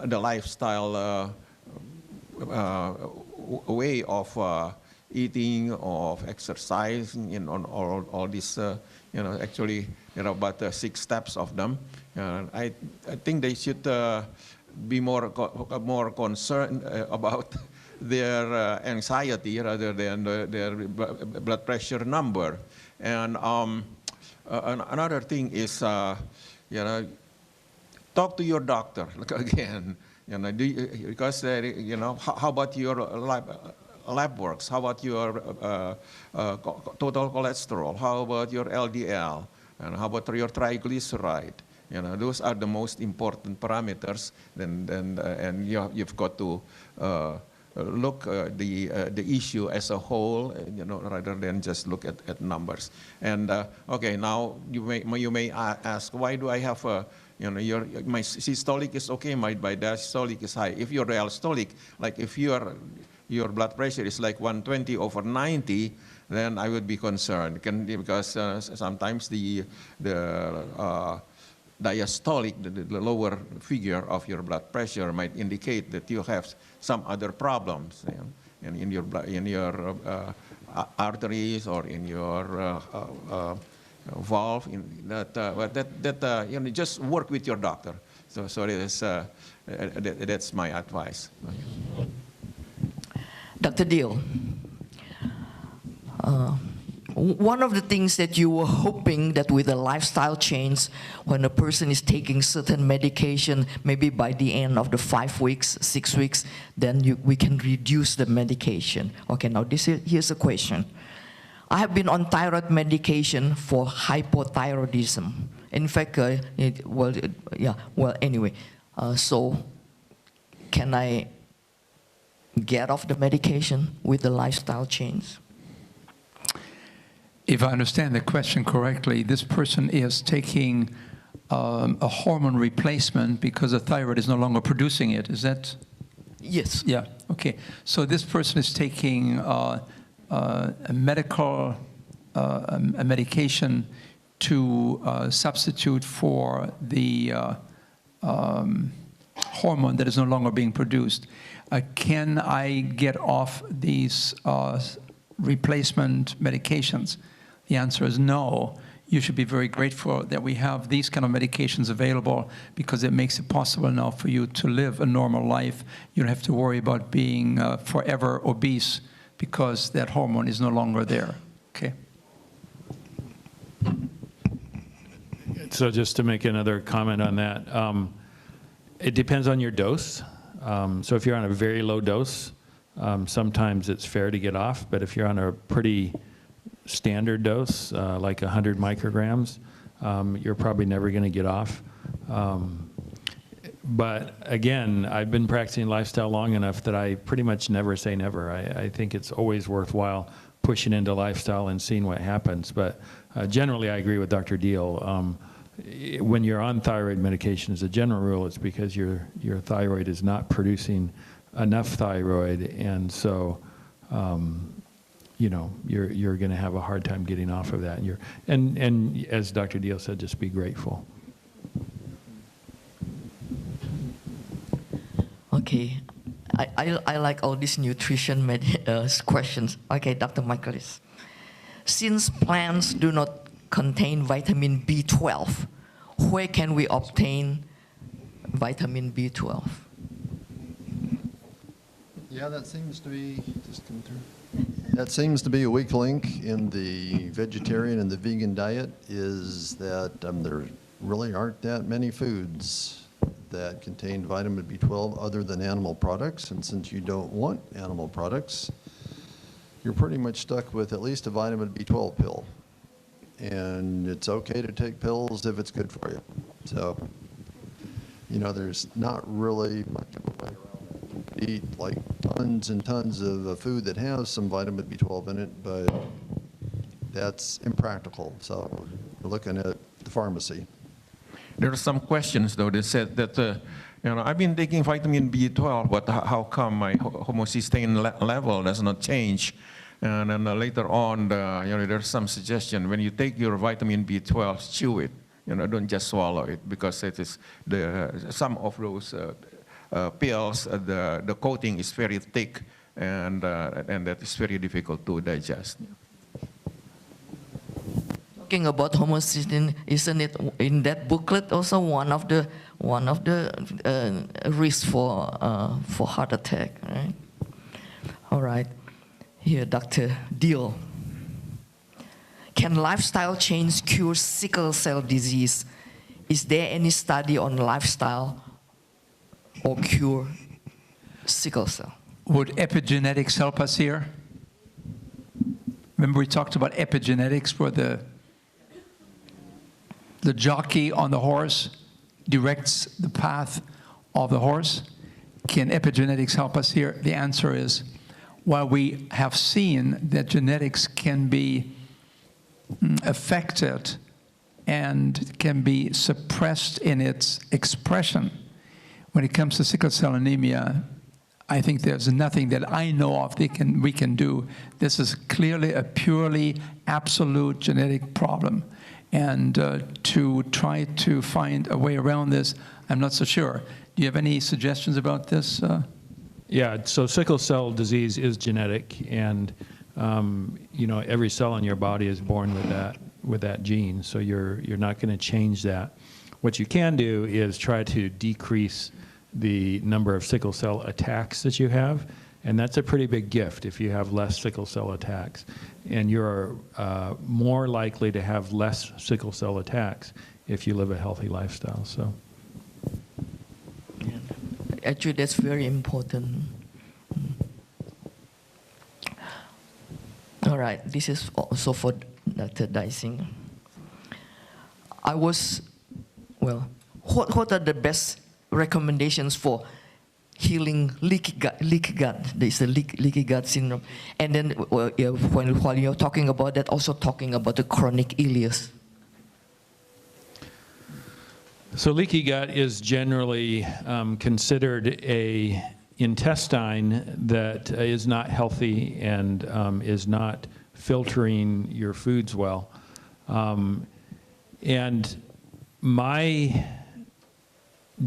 lifestyle way of eating, of exercising, and on all these, actually, about 6 steps of them. I think they should be more concerned about their anxiety rather than their blood pressure number. And another thing is, talk to your doctor again. Because how about your lab works? How about your total cholesterol? How about your LDL? And how about your triglyceride? Those are the most important parameters. And you've got to look the issue as a whole, rather than just look at numbers. And okay, now you may ask, why do I have my systolic is okay, my diastolic is high. If your diastolic, like if your blood pressure is like 120/90, then I would be concerned. Because sometimes the diastolic, the lower figure of your blood pressure, might indicate that you have some other problems in your arteries or in your valve. Just work with your doctor. So that's my advice. Dr. Diehl, one of the things that you were hoping that with a lifestyle change, when a person is taking certain medication, maybe by the end of the 5 weeks, 6 weeks, then we can reduce the medication. Okay, now here's a question. I have been on thyroid medication for hypothyroidism. In fact, anyway, so can I get off the medication with the lifestyle change? If I understand the question correctly, this person is taking a hormone replacement because the thyroid is no longer producing it. Is that? Yes. Yeah, okay. So this person is taking a medication to substitute for the hormone that is no longer being produced. Can I get off these replacement medications? The answer is no. You should be very grateful that we have these kind of medications available because it makes it possible now for you to live a normal life. You don't have to worry about being forever obese because that hormone is no longer there. Okay. So just to make another comment on that, it depends on your dose. So if you're on a very low dose, sometimes it's fair to get off, but if you're on a pretty standard dose, like 100 micrograms, you're probably never going to get off. But again, I've been practicing lifestyle long enough that I pretty much never say never. I think it's always worthwhile pushing into lifestyle and seeing what happens. But generally, I agree with Dr. Diehl. When you're on thyroid medication, as a general rule, it's because your thyroid is not producing enough thyroid, and so you know, you're going to have a hard time getting off of that. And as Dr. Diehl said, just be grateful. Okay, I like all these nutrition questions. Okay, Dr. Michaelis. Since plants do not contain vitamin B12, where can we obtain vitamin B12? Yeah, that seems to be, just come through. That seems to be a weak link in the vegetarian and the vegan diet, is that there really aren't that many foods that contain vitamin B12 other than animal products. And since you don't want animal products, you're pretty much stuck with at least a vitamin B12 pill. And it's okay to take pills if it's good for you. So, you know, there's not really much of a way around it. Eat like tons and tons of food that has some vitamin B12 in it, but that's impractical. So we're looking at the pharmacy. There are some questions, though. They said that, you know, I've been taking vitamin B12, but how come my homocysteine level does not change? And then later on, you know, there's some suggestion when you take your vitamin B12, chew it. You know, don't just swallow it, because it is some of those pills, the coating is very thick, and that is very difficult to digest. Talking about homocysteine, isn't it in that booklet also one of the risks for heart attack, right? All right, here, Dr. Diehl. Can lifestyle change cure sickle cell disease? Is there any study on lifestyle or cure sickle cell? Would epigenetics help us here? Remember we talked about epigenetics, where the jockey on the horse directs the path of the horse. Can epigenetics help us here? The answer is, while we have seen that genetics can be affected and can be suppressed in its expression, when it comes to sickle cell anemia, I think there's nothing that I know of we can do. This is clearly a purely absolute genetic problem. And to try to find a way around this, I'm not so sure. Do you have any suggestions about this? Yeah, so sickle cell disease is genetic, and you know, every cell in your body is born with that gene, so you're not going to change that. What you can do is try to decrease the number of sickle cell attacks that you have, and that's a pretty big gift if you have less sickle cell attacks. And you're more likely to have less sickle cell attacks if you live a healthy lifestyle. So, yeah. Actually, that's very important. All right, this is also for Dr. Dysinger. What are the best recommendations for healing leaky gut? There's a leaky gut syndrome. And then while you're talking about that, also talking about the chronic ileus. So leaky gut is generally considered a intestine that is not healthy and is not filtering your foods well. And my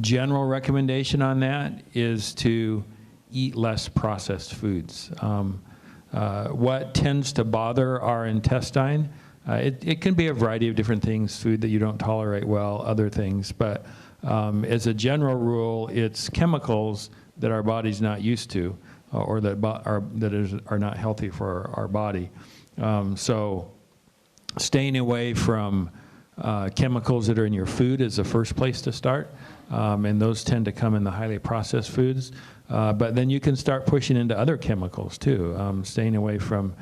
general recommendation on that is to eat less processed foods. What tends to bother our intestine, it can be a variety of different things, food that you don't tolerate well, other things, but as a general rule, it's chemicals that our body's not used to or that are not healthy for our body. So staying away from chemicals that are in your food is the first place to start, and those tend to come in the highly processed foods. But then you can start pushing into other chemicals too, staying away from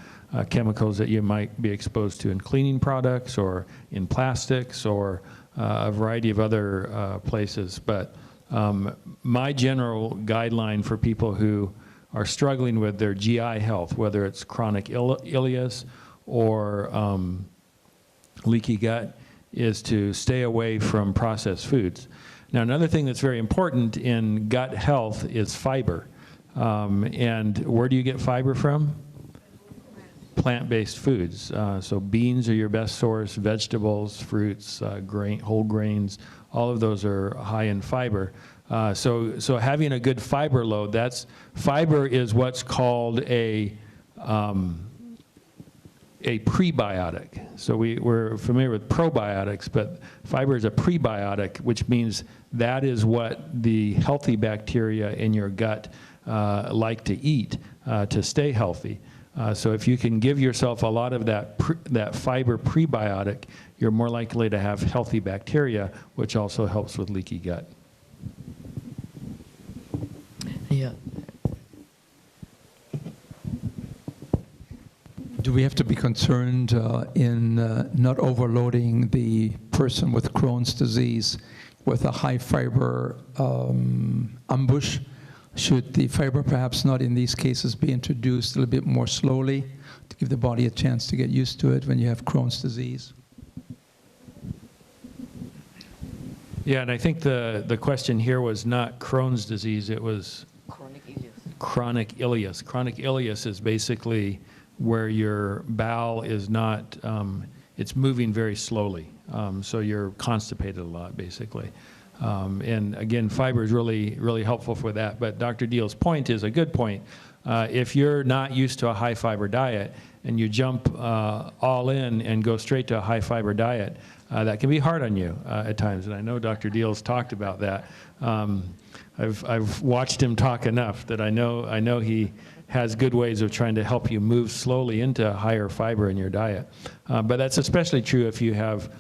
chemicals that you might be exposed to in cleaning products or in plastics or a variety of other places. But my general guideline for people who are struggling with their GI health, whether it's chronic ileus or leaky gut, is to stay away from processed foods. Now, another thing that's very important in gut health is fiber. And where do you get fiber from? Plant-based foods. So beans are your best source, vegetables, fruits, whole grains, all of those are high in fiber. So having a good fiber load, fiber is what's called a prebiotic. So we're familiar with probiotics, but fiber is a prebiotic, which means that is what the healthy bacteria in your gut like to eat to stay healthy. So if you can give yourself a lot of that fiber prebiotic, you're more likely to have healthy bacteria, which also helps with leaky gut. Yeah. Do we have to be concerned in not overloading the person with Crohn's disease with a high fiber ambush? Should the fiber perhaps not in these cases be introduced a little bit more slowly to give the body a chance to get used to it when you have Crohn's disease? Yeah, and I think the question here was not Crohn's disease, it was chronic ileus. Chronic ileus is basically where your bowel is not, it's moving very slowly. So you're constipated a lot, basically. And again, fiber is really, really helpful for that. But Dr. Diehl's point is a good point. If you're not used to a high fiber diet and you jump all in and go straight to a high fiber diet, that can be hard on you at times. And I know Dr. Diehl's talked about that. I've watched him talk enough that I know he has good ways of trying to help you move slowly into higher fiber in your diet. But that's especially true if you have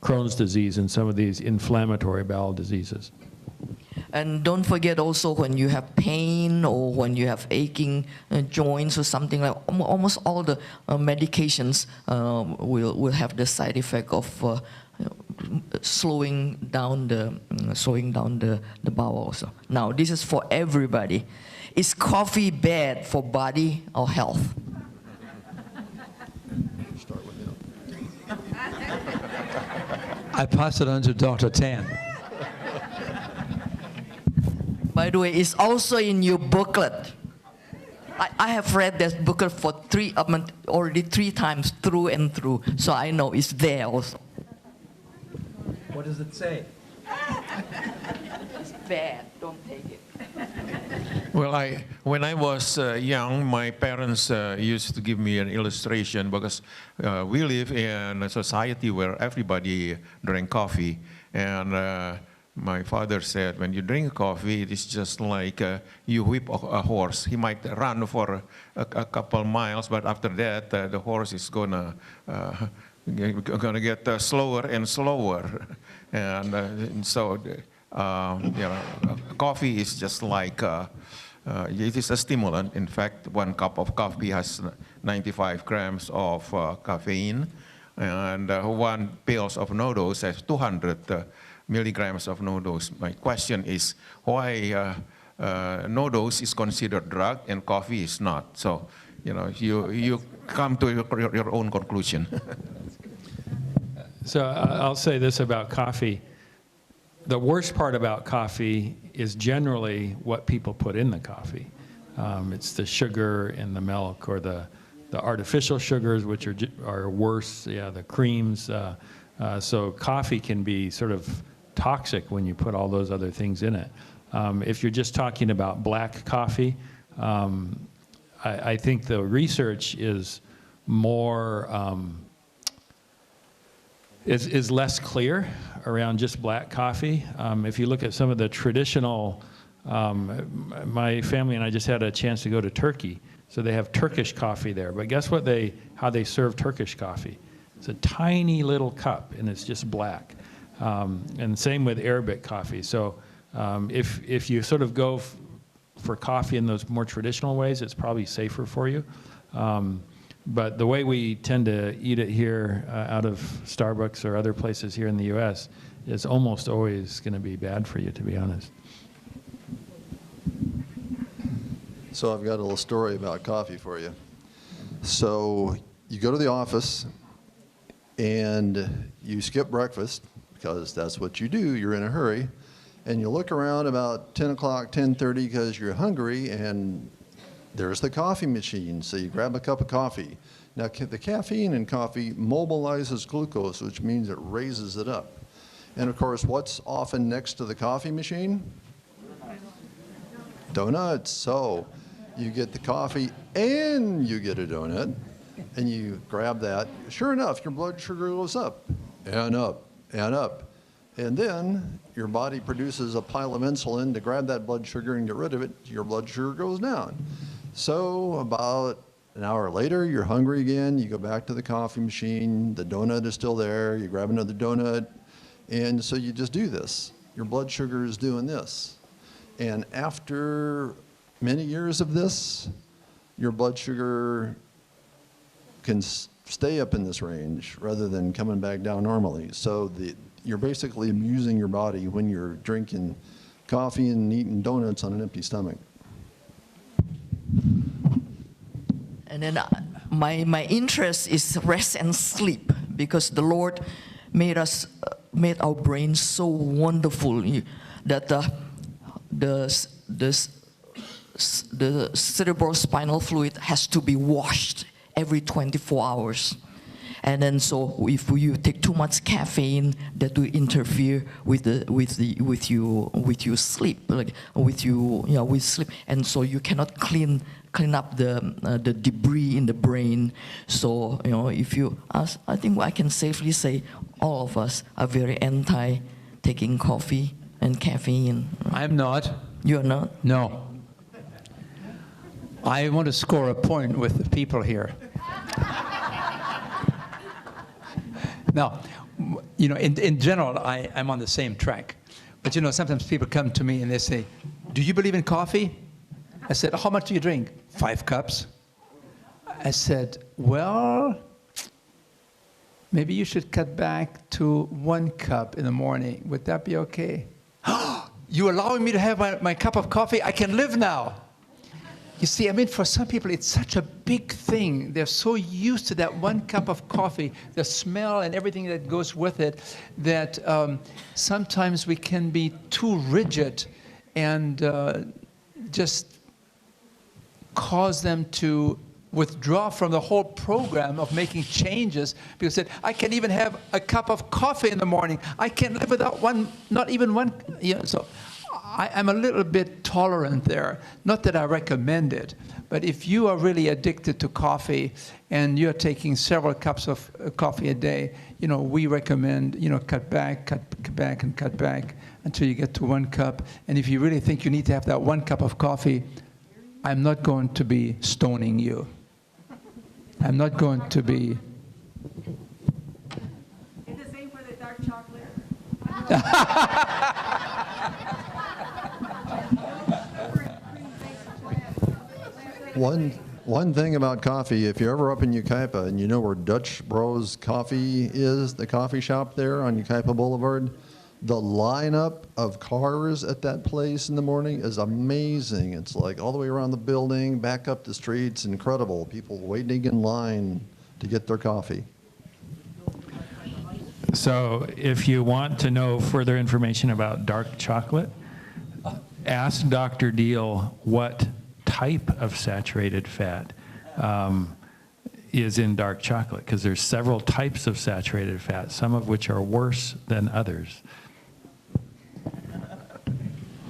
Crohn's disease and some of these inflammatory bowel diseases. And don't forget also when you have pain or when you have aching joints or something, like almost all the medications will have the side effect of slowing down the bowel also. Now this is for everybody. Is coffee bad for body or health? Start with him. I pass it on to Dr. Tan. By the way, it's also in your booklet. I have read that booklet for already 3 times through and through, so I know it's there also. What does it say? It's bad, don't take it. Well, when I was young, my parents used to give me an illustration because we live in a society where everybody drank coffee. And my father said, when you drink coffee, it is just like you whip a horse. He might run for a couple miles, but after that, the horse is gonna get slower and slower. And so, coffee is just like, it is a stimulant. In fact, 1 cup of coffee has 95 grams of caffeine, and 1 pills of noodles has 200 milligrams of noodles. My question is why noodles is considered drug and coffee is not. So, you come to your own conclusion. So I'll say this about coffee. The worst part about coffee is generally what people put in the coffee. It's the sugar and the milk, or the artificial sugars, which are worse, the creams. So coffee can be sort of toxic when you put all those other things in it. If you're just talking about black coffee, I think the research is more, is less clear around just black coffee. If you look at some of the traditional, my family and I just had a chance to go to Turkey, so they have Turkish coffee there. But guess what how they serve Turkish coffee? It's a tiny little cup, and it's just black. And same with Arabic coffee. So if you sort of go for coffee in those more traditional ways, it's probably safer for you. But the way we tend to eat it here out of Starbucks or other places here in the US is almost always going to be bad for you, to be honest. So I've got a little story about coffee for you. So you go to the office and you skip breakfast, because that's what you do, you're in a hurry, and you look around about 10 o'clock, 10:30 because you're hungry, and there's the coffee machine, so you grab a cup of coffee. Now, the caffeine in coffee mobilizes glucose, which means it raises it up. And of course, what's often next to the coffee machine? Donuts. So you get the coffee and you get a donut, and you grab that. Sure enough, your blood sugar goes up and up and up. And then your body produces a pile of insulin to grab that blood sugar and get rid of it. Your blood sugar goes down. So about an hour later, you're hungry again. You go back to the coffee machine. The donut is still there. You grab another donut. And so you just do this. Your blood sugar is doing this. And after many years of this, your blood sugar can stay up in this range rather than coming back down normally. So you're basically amusing your body when you're drinking coffee and eating donuts on an empty stomach. And then my interest is rest and sleep, because the Lord made our brains so wonderful that the cerebral spinal fluid has to be washed every 24 hours. And then so if you take too much caffeine, that will interfere with your sleep, like with sleep, and so you cannot clean up the debris in the brain. So if you ask, I think I can safely say all of us are very anti taking coffee and caffeine. I'm not. You're not? No. I want to score a point with the people here. Now, in general, I'm on the same track. But sometimes people come to me and they say, "Do you believe in coffee?" I said, "How much do you drink?" 5 cups. I said, "Well, maybe you should cut back to 1 cup in the morning. Would that be okay?" "You allowing me to have my cup of coffee? I can live now." You see, for some people, it's such a big thing. They're so used to that 1 cup of coffee, the smell and everything that goes with it, that sometimes we can be too rigid and just cause them to withdraw from the whole program of making changes, because they said, "I can even have a cup of coffee in the morning. I can live without one, not even one." So I'm a little bit tolerant there. Not that I recommend it, but if you are really addicted to coffee and you're taking several cups of coffee a day, we recommend, cut back until you get to 1 cup. And if you really think you need to have that 1 cup of coffee, I'm not going to be stoning you. I'm not going to be. It's the same for the dark chocolate. One thing about coffee, if you're ever up in Yucaipa and you know where Dutch Bros Coffee is, the coffee shop there on Yucaipa Boulevard, the lineup of cars at that place in the morning is amazing. It's like all the way around the building, back up the streets, incredible. People waiting in line to get their coffee. So if you want to know further information about dark chocolate, ask Dr. Diehl what type of saturated fat is in dark chocolate, because there's several types of saturated fat, some of which are worse than others.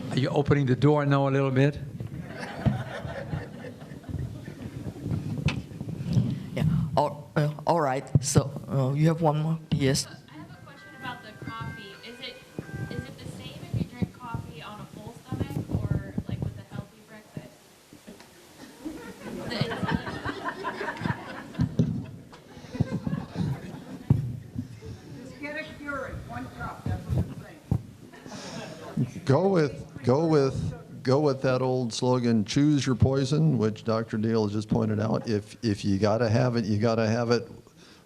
Are you opening the door now a little bit? Yeah. All right. So you have one more? Yes. I have a question about the coffee. Is it the same if you drink coffee on a full stomach or like with a healthy breakfast? Just get a Keurig, 1 cup, that's what I'm saying. Go with that old slogan, choose your poison, which Dr. Diehl has just pointed out. If you got to have it, you got to have it,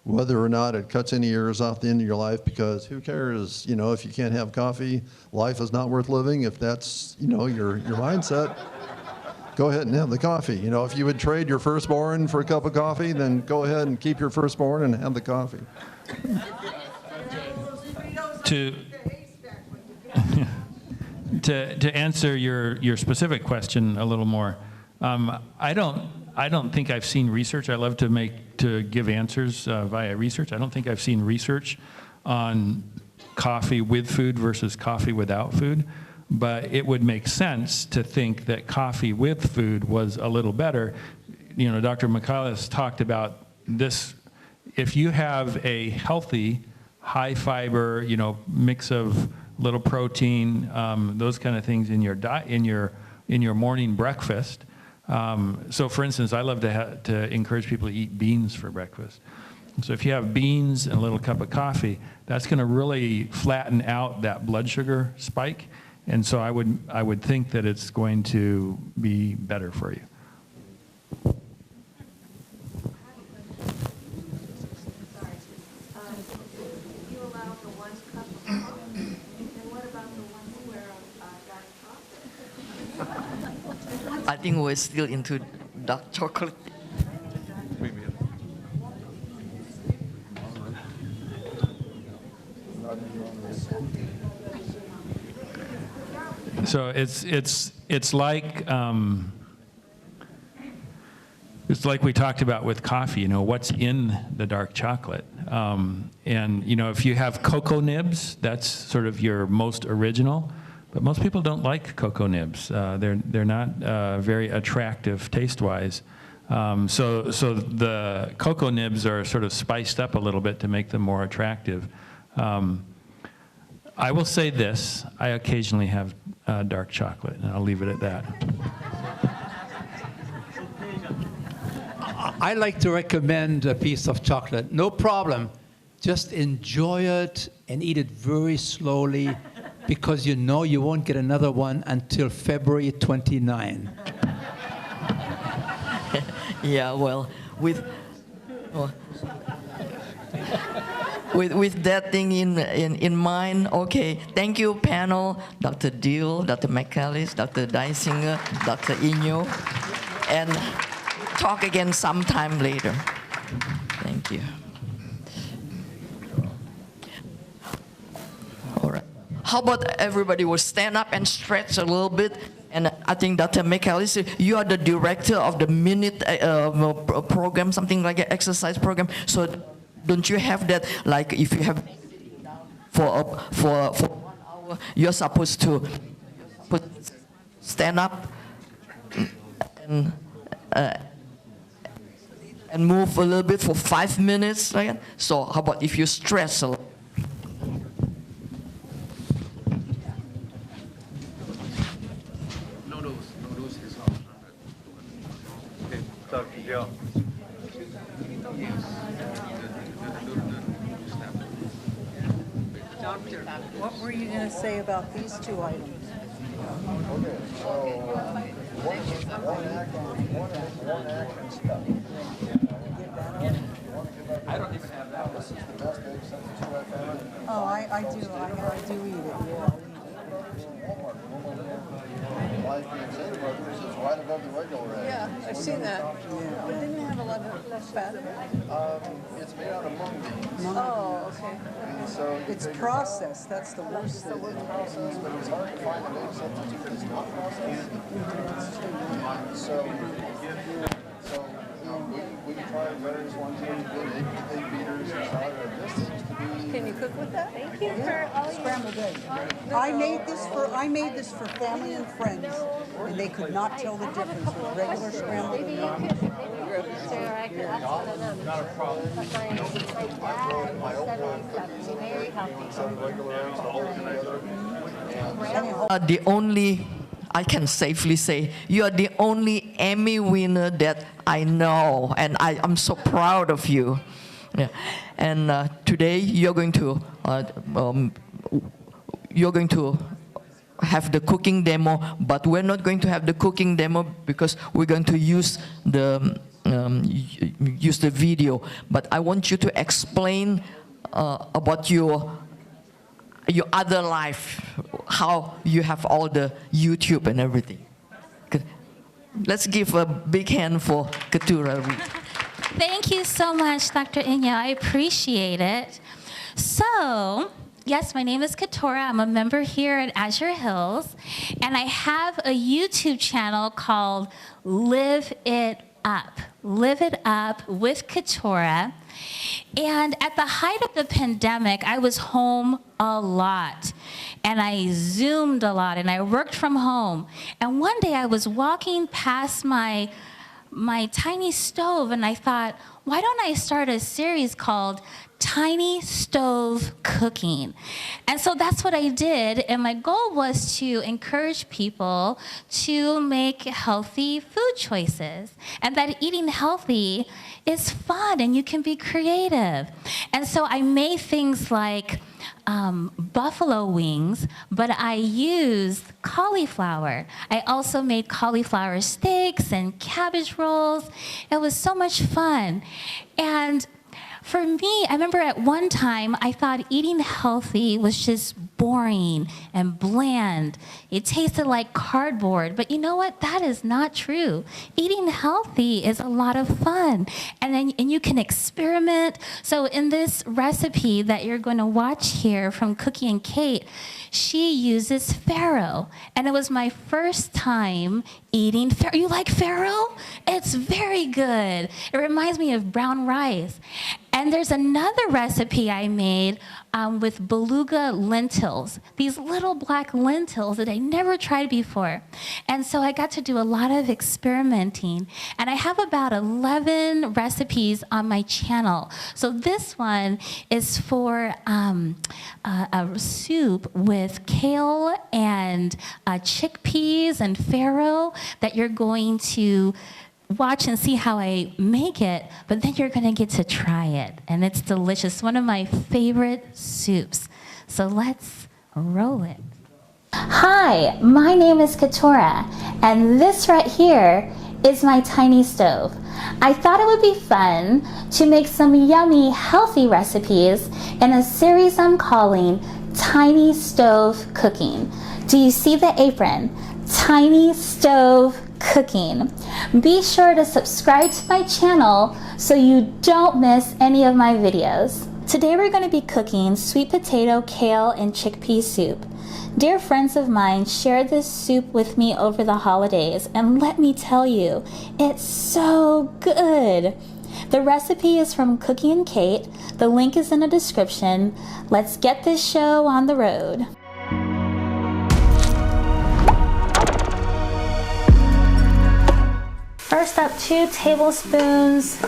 whether or not it cuts any years off the end of your life, because who cares, if you can't have coffee, life is not worth living. If that's, your mindset, go ahead and have the coffee. If you would trade your firstborn for a cup of coffee, then go ahead and keep your firstborn and have the coffee. To answer your specific question a little more, I don't think I've seen research. I love to give answers via research. I don't think I've seen research on coffee with food versus coffee without food, but it would make sense to think that coffee with food was a little better. Dr. Michaelis talked about this. If you have a healthy, high fiber, mix of little protein, those kind of things in your diet, in your morning breakfast. So, for instance, I love to encourage people to eat beans for breakfast. So, if you have beans and a little cup of coffee, that's going to really flatten out that blood sugar spike, and so I would think that it's going to be better for you. I think we're still into dark chocolate. So it's like we talked about with coffee. What's in the dark chocolate, and if you have cocoa nibs, that's sort of your most original. But most people don't like cocoa nibs. They're not very attractive taste-wise. So the cocoa nibs are sort of spiced up a little bit to make them more attractive. I will say this: I occasionally have dark chocolate, and I'll leave it at that. I like to recommend a piece of chocolate. No problem. Just enjoy it and eat it very slowly, because you won't get another one until February 29. Yeah, well, with that thing in mind, okay. Thank you, panel, Dr. Diehl, Dr. Michaelis, Dr. Dysinger, Dr. Inyo, and talk again sometime later. Thank you. All right. How about everybody will stand up and stretch a little bit? And I think Dr. Michaelis, you are the director of the minute program, something like an exercise program. So don't you have that, like if you have for 1 hour, you're supposed to stand up and move a little bit for 5 minutes, right? So how about if you stretch a little? Doctor, what were you going to say about these 2 items? Okay, so one action study. I don't even have that. This is the best egg substitute I've found. Oh, I do eat it, yeah. Like the Exeter Brothers, right above the regular egg. Yeah, I've seen that. But didn't it have a lot of fat in it? It's made out of mung beans. Oh, okay. And so It's processed, that's the worst thing. it's processed, but it's hard to find an egg substitute that's not processed. So we tried various ones, egg beaters and stuff. This seems to be. Can you cook with that? Thank you for all your Scrambled eggs. I made this for family and friends, and they could not tell the difference with regular scrambled Maybe and you not. could, Sarah, I could ask one of them. Not a problem. But my dad is 77, very healthy. The only, I can safely say, you are the only Emmy winner that I know, and I'm so proud of you. Yeah. And today you're going to have the cooking demo, but we're not going to have the cooking demo because we're going to use the video. But I want you to explain about your other life, how you have all the YouTube and everything. Let's give a big hand for Keturah. Thank you so much, Dr. Inyo. I appreciate it. So, yes, my name is Keturah. I'm a member here at Azure Hills, and I have a YouTube channel called Live It Up. Live It Up with Keturah. And at the height of the pandemic, I was home a lot, and I Zoomed a lot, and I worked from home. And one day I was walking past my tiny stove, and I thought, why don't I start a series called Tiny Stove Cooking? And so that's what I did, and my goal was to encourage people to make healthy food choices, and that eating healthy is fun and you can be creative. And so I made things like buffalo wings, but I used cauliflower. I also made cauliflower steaks and cabbage rolls. It was so much fun. And for me, I remember at one time I thought eating healthy was just boring and bland. It tasted like cardboard, but you know what? That is not true. Eating healthy is a lot of fun, and you can experiment. So in this recipe that you're going to watch here from Cookie and Kate, she uses farro, and it was my first time eating farro. You like farro? It's very good. It reminds me of brown rice. And there's another recipe I made with beluga lentils, these little black lentils that I never tried before. And so I got to do a lot of experimenting. And I have about 11 recipes on my channel. So this one is for a soup with kale and chickpeas and farro that you're going to watch and see how I make it, but then you're gonna get to try it, and it's delicious. One of my favorite soups. So let's roll it. Hi, my name is Keturah, and this right here is my tiny stove. I thought it would be fun to make some yummy, healthy recipes in a series I'm calling Tiny Stove Cooking. Do you see the apron? Tiny Stove Cooking. Be sure to subscribe to my channel so you don't miss any of my videos. Today we're going to be cooking sweet potato, kale, and chickpea soup. Dear friends of mine shared this soup with me over the holidays, and let me tell you, it's so good. The recipe is from Cookie and Kate. The link is in the description. Let's get this show on the road. First up, 2 tablespoons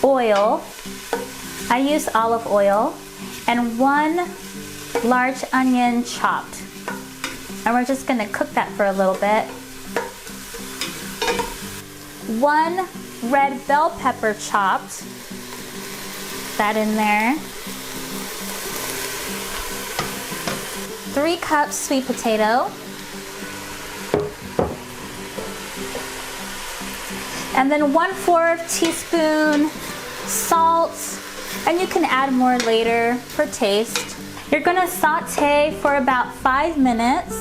oil. I use olive oil, and 1 large onion chopped. And we're just gonna cook that for a little bit. 1 red bell pepper chopped. That in there. 3 cups sweet potato. And then 1/4 teaspoon salt, and you can add more later for taste. You're gonna saute for about 5 minutes.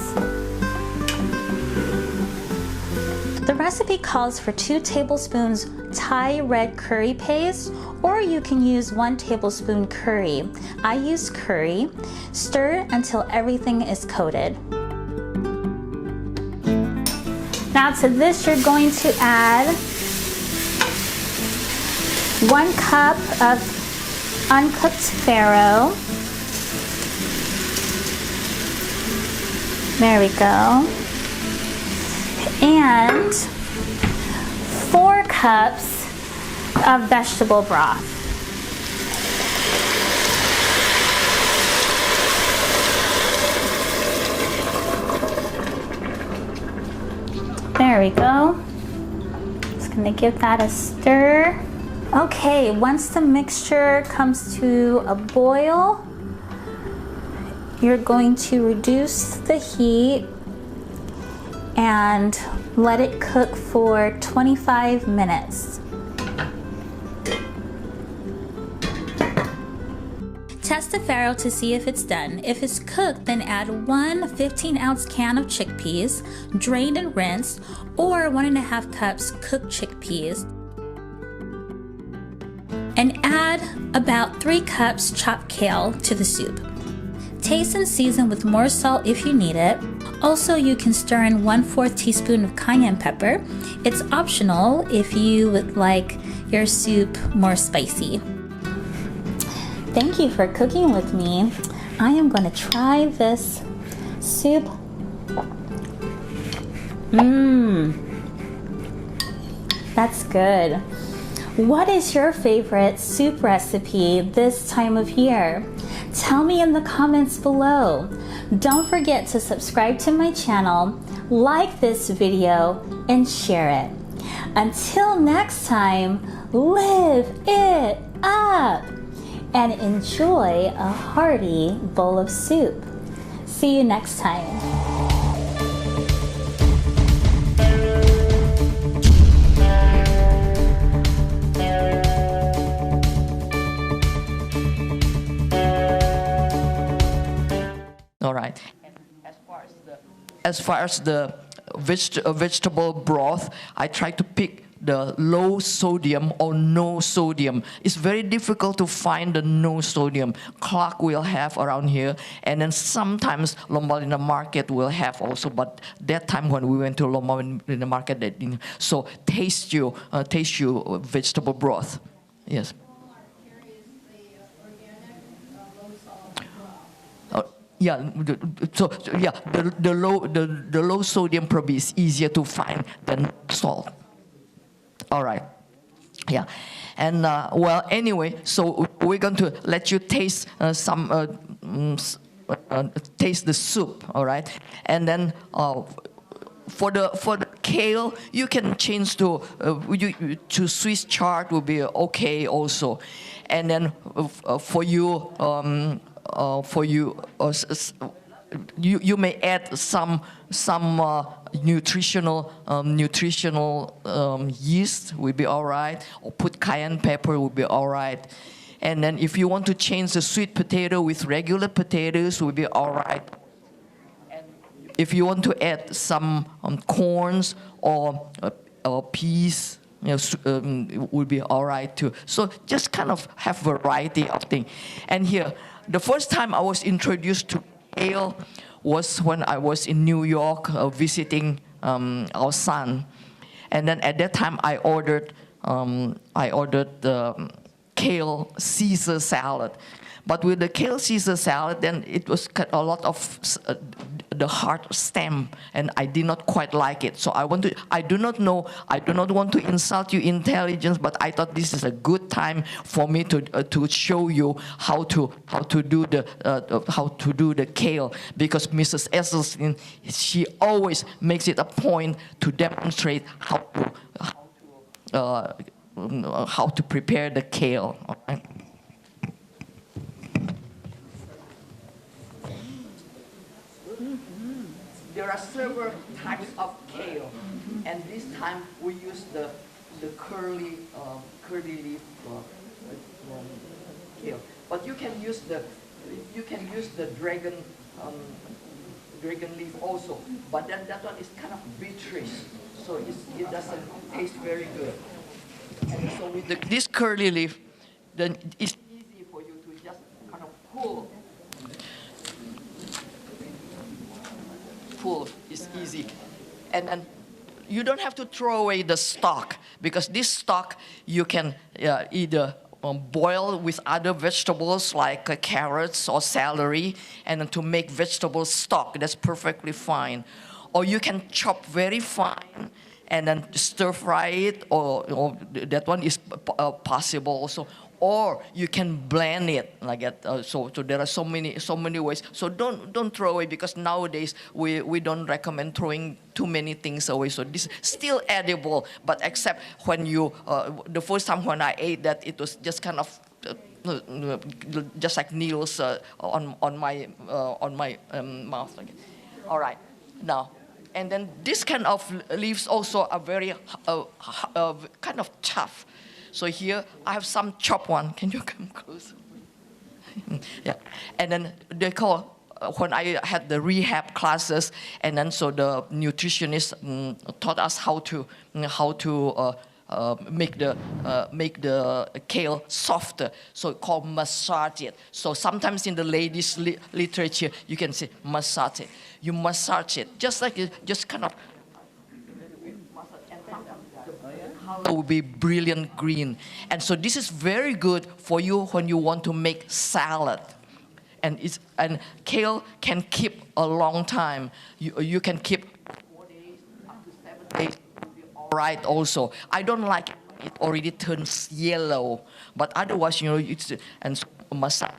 The recipe calls for 2 tablespoons Thai red curry paste, or you can use 1 tablespoon curry. I use curry. Stir until everything is coated. Now to this you're going to add 1 cup of uncooked farro. There we go. And 4 cups of vegetable broth. There we go. Just gonna give that a stir. Okay, once the mixture comes to a boil, you're going to reduce the heat and let it cook for 25 minutes. Test the farro to see if it's done. If it's cooked, then add 1 15-ounce can of chickpeas, drained and rinsed, or 1.5 cups cooked chickpeas. And add about 3 cups chopped kale to the soup. Taste and season with more salt if you need it. Also, you can stir in 1/4 teaspoon of cayenne pepper. It's optional if you would like your soup more spicy. Thank you for cooking with me. I am going to try this soup. That's good. What is your favorite soup recipe this time of year? Tell me in the comments below. Don't forget to subscribe to my channel, like this video, and share it. Until next time, live it up and enjoy a hearty bowl of soup. See you next time. All right. As far as the vegetable broth, I try to pick the low sodium or no sodium. It's very difficult to find the no sodium. Clark will have around here, and then sometimes Loma market will have also. But that time when we went to Loma in the market, they didn't. So taste your vegetable broth. Yes. Yeah, so yeah, the low sodium probably is easier to find than salt. All right, yeah, and well, anyway, so we're going to let you taste taste the soup. All right, and then for the kale, you can change to Swiss chard will be okay also, and then for you. You may add some nutritional yeast will be all right, or put cayenne pepper will be all right. And then if you want to change the sweet potato with regular potatoes will be all right. And if you want to add some corns or peas, will be all right too. So just kind of have variety of things. And here, the first time I was introduced to kale was when I was in New York visiting our son, and then at that time I ordered the kale Caesar salad. But with the kale Caesar salad, then it was a lot of the hard stem, and I did not quite like it. So I do not want to insult your intelligence, but I thought this is a good time for me to show you how to do the kale, because Mrs. Esselstyn, she always makes it a point to demonstrate how to prepare the kale. Okay? There are several types of kale, and this time we use the curly leaf kale. But you can use the dragon leaf also. But that one is kind of biterish, so it doesn't taste very good. And so with this curly leaf, then it's easy for you to just kind of pull. Pull is easy. And you don't have to throw away the stalk, because this stalk you can either boil with other vegetables like carrots or celery, and then to make vegetable stock, that's perfectly fine. Or you can chop very fine and then stir fry it, or that one is possible also. Or you can blend it like that. So there are so many ways. So don't throw away, because nowadays we don't recommend throwing too many things away. So this is still edible, but except when you the first time when I ate that, it was just kind of just like needles on my mouth. Like, all right, now. And then this kind of leaves also are very kind of tough. So here I have some chopped one. Can you come closer? Yeah. And then they call, when I had the rehab classes, and then so the nutritionist taught us how to make the kale softer. So called massage it. So sometimes in the ladies' literature you can say massage it. You massage it just like just kind of. It will be brilliant green. And so this is very good for you when you want to make salad. And kale can keep a long time. You can keep 4 days up to 7 days. All right also. I don't like it already turns yellow, but otherwise, it's and massage.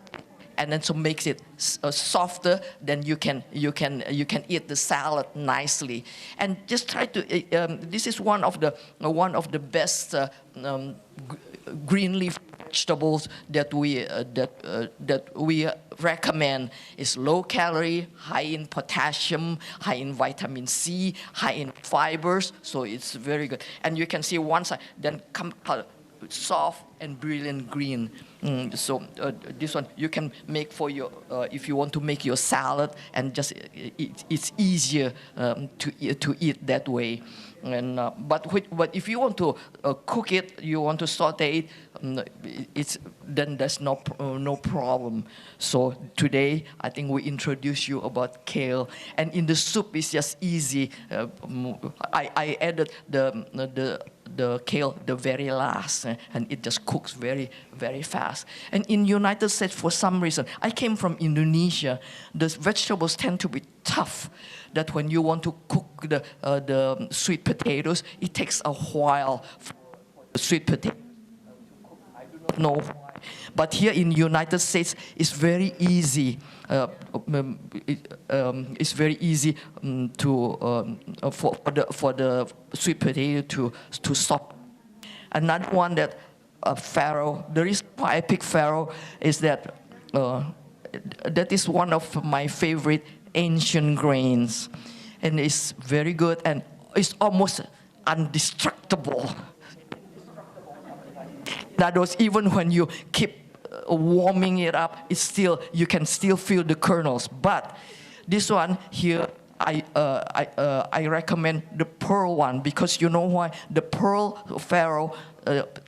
And then so makes it softer. Then you can eat the salad nicely. And just try to. This is one of the best green leaf vegetables that we recommend. Is low calorie, high in potassium, high in vitamin C, high in fibers. So it's very good. And you can see one side then come soft and brilliant green. So this one you can make for your if you want to make your salad, and just it's easier to eat that way. And but if you want to cook it, you want to saute it, then there's no problem. So today I think we introduce you about kale, and in the soup it's just easy. I added the kale the very last, and it just cooks very, very fast. And in United States, for some reason, I came from Indonesia, the vegetables tend to be tough, that when you want to cook the sweet potatoes, it takes a while for the sweet potatoes to cook. I do not know why. But here in United States, it's very easy. It's very easy for the sweet potato to stop. Another one that farro. The reason why I pick farro is that that is one of my favorite ancient grains, and it's very good, and it's almost indestructible. That was even when you keep warming it up, you can still feel the kernels. But this one here, I recommend the pearl one, because you know why? The pearl farro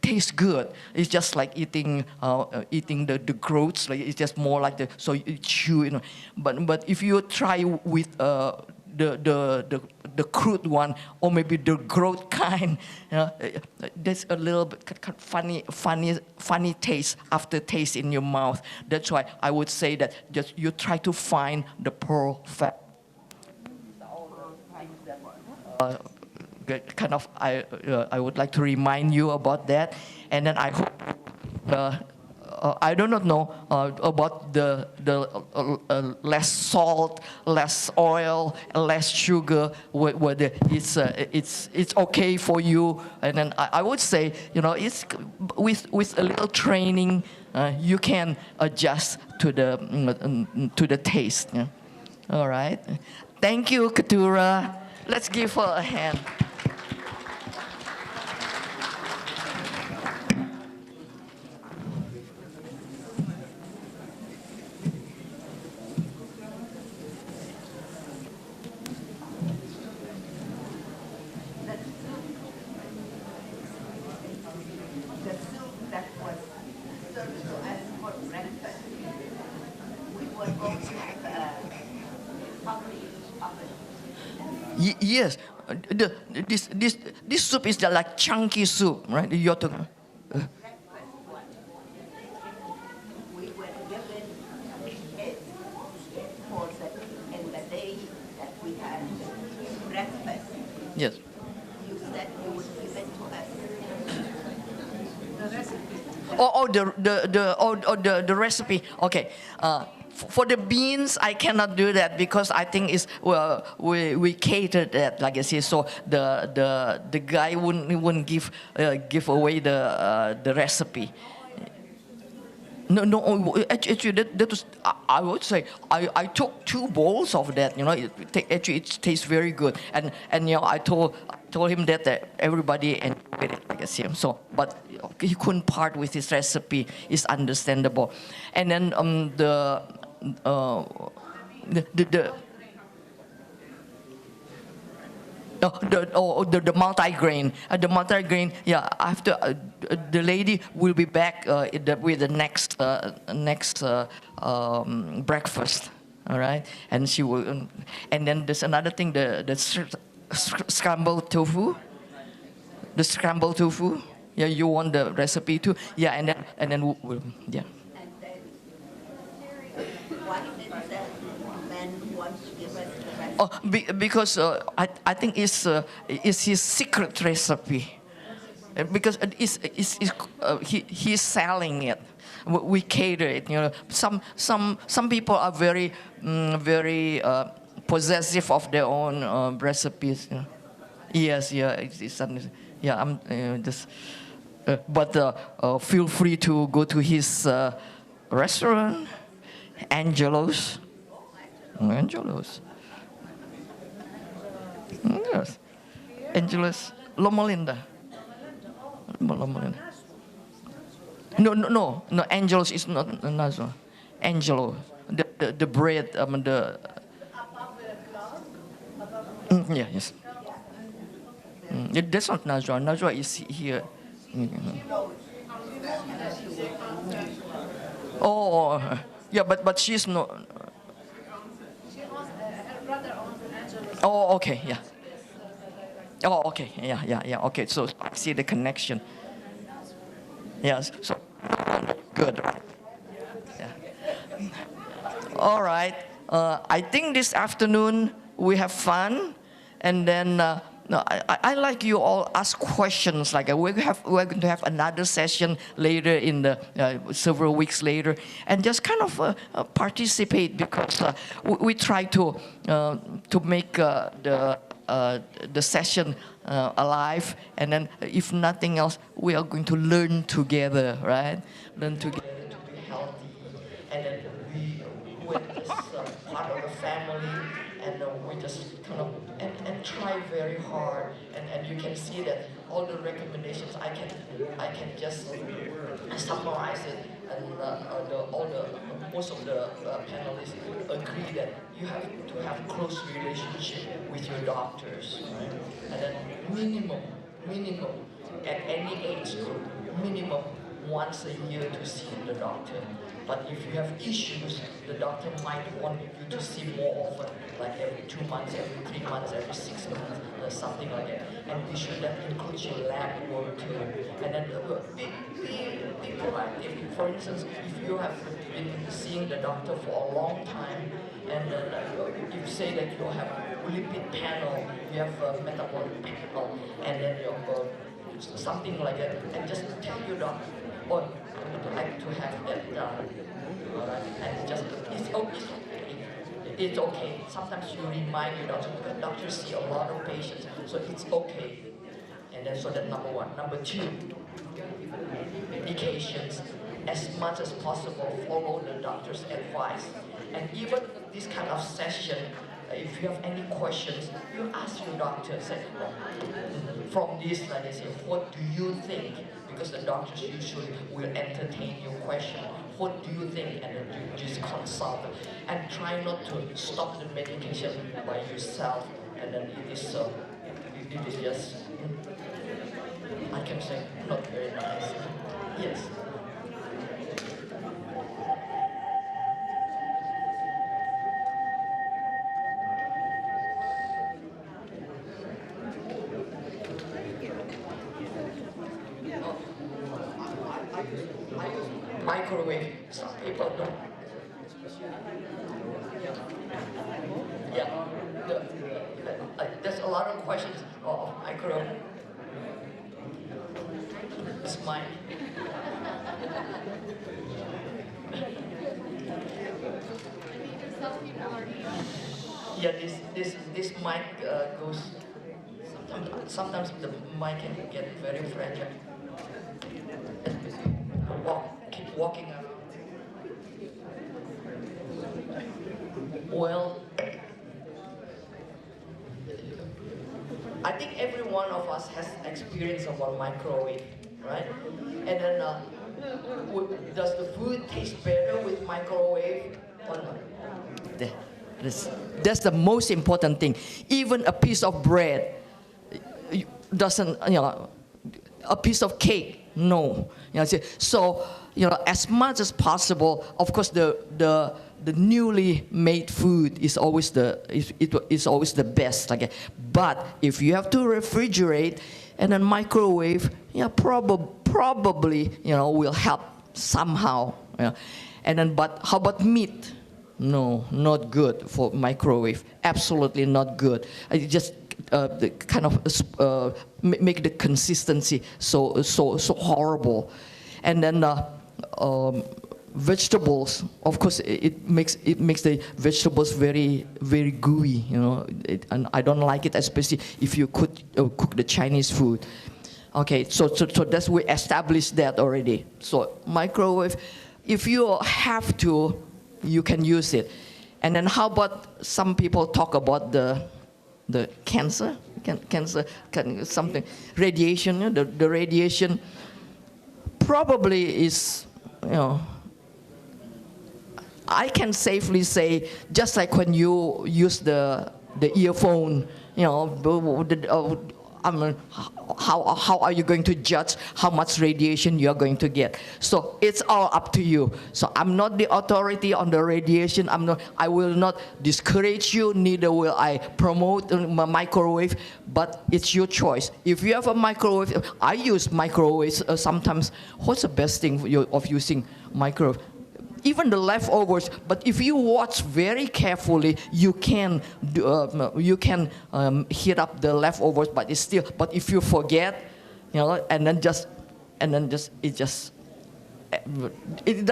tastes good. It's just like eating the groats. Like it's just more like so you chew. But if you try with the crude one, or maybe the growth kind, there's a little bit funny taste, aftertaste in your mouth. That's why I would say that just you try to find the pearl fat. Kind of, I would like to remind you about that, and then I hope. I do not know about the less salt, less oil, less sugar. Whether it's okay for you, and then I would say it's with a little training you can adjust to the taste. Yeah? All right. Thank you, Keturah. Let's give her a hand. Yes, this soup is the, like chunky soup, right? You're talking. We were given it for in the day that we had breakfast. Yes. You said you would give it to us. The recipe. The recipe. Okay. For the beans, I cannot do that because I think it's we catered that, like I say. So the guy wouldn't give away the recipe. No. Actually, that was, I would say, I took 2 bowls of that. You know, actually it tastes very good. And you know, I told him that everybody enjoyed it, I guess. So, but he couldn't part with his recipe. It's understandable. And then the multi-grain. The multi-grain, yeah, after the lady will be back with the next breakfast, all right? And she will, and then there's another thing, the scrambled tofu. The scrambled tofu. Yeah, you want the recipe too? Yeah, and then yeah. Why did the man want to give us the recipe? Oh, because I think it's his secret recipe. Because he's selling it. We cater it. You know, some people are very possessive of their own recipes. You know. Yes, yeah, yeah. I'm just. But feel free to go to his restaurant, Angelo's. Yes. Angelo's, Loma Linda. No. Angelo's is not Nazwa. Angelo, the bread, yeah, yes. That's not Nazwa. Nazwa is here. Oh, yeah, but she's not. Oh, okay, yeah. Oh, okay, yeah. Okay, so I see the connection. Yes, so good. Yeah. All right. I think this afternoon we have fun, and then I like you all ask questions. Like we're going to have another session later in the several weeks later, and just kind of participate because we try to make the session alive, and then if nothing else, we are going to learn together, right? Learn together to be healthy, and then we're just part of the family, and we just kind of and try very hard, and you can see that all the recommendations I can just summarize it, and most of the panelists agree that you have to have close relationship with your doctors, right? And then minimum at any age group, minimum once a year to see the doctor. But if you have issues, the doctor might want you to see more often, like every 2 months, every 3 months, every 6 months, something like that. And be sure that includes your lab work too. And then be proactive. For instance, if you have been seeing the doctor for a long time, and you say that you have lipid panel, you have a metabolic panel, and then you have something like that, and just tell your doctor, oh, I would like to have that done. All right, and just it's okay. Sometimes you remind your doctor because doctors see a lot of patients, so it's okay. And then so that's number 1. Number 2, medications. As much as possible, follow the doctor's advice. And even this kind of session, if you have any questions, you ask your doctor, say, from this, like I say, what do you think? Because the doctors usually will entertain your question. What do you think? And then you just consult. And try not to stop the medication by yourself. And then it is just, I can say, not very nice. Yes. microwave. Some people don't. Yeah, there's a lot of questions of microwave. It's mine. Yeah, this mic goes. Sometimes the mic can get very fragile. Keep walking around. Well, I think every one of us has experience of a microwave, right? And then, does the food taste better with microwave or not? That's the most important thing. Even a piece of bread doesn't, a piece of cake, no. So, as much as possible, of course, the newly made food is always is always the best. Okay? But if you have to refrigerate and then microwave, probably will help somehow. And then, but how about meat? No, not good for microwave. Absolutely not good. It just kind of make the consistency so horrible. And then vegetables, of course, it makes the vegetables very gooey. And I don't like it, especially if you cook the Chinese food. Okay, so that's we established that already. So microwave, if you have to, you can use it. And then how about some people talk about the cancer, something, radiation. The radiation probably is, I can safely say, just like when you use the earphone, I mean, how are you going to judge how much radiation you are going to get? So it's all up to you. So I'm not the authority on the radiation. I will not discourage you, neither will I promote my microwave, but it's your choice. If you have a microwave, I use microwaves sometimes. What's the best thing of using microwave? Even the leftovers, but if you watch very carefully, you can heat up the leftovers, but if you forget, and then it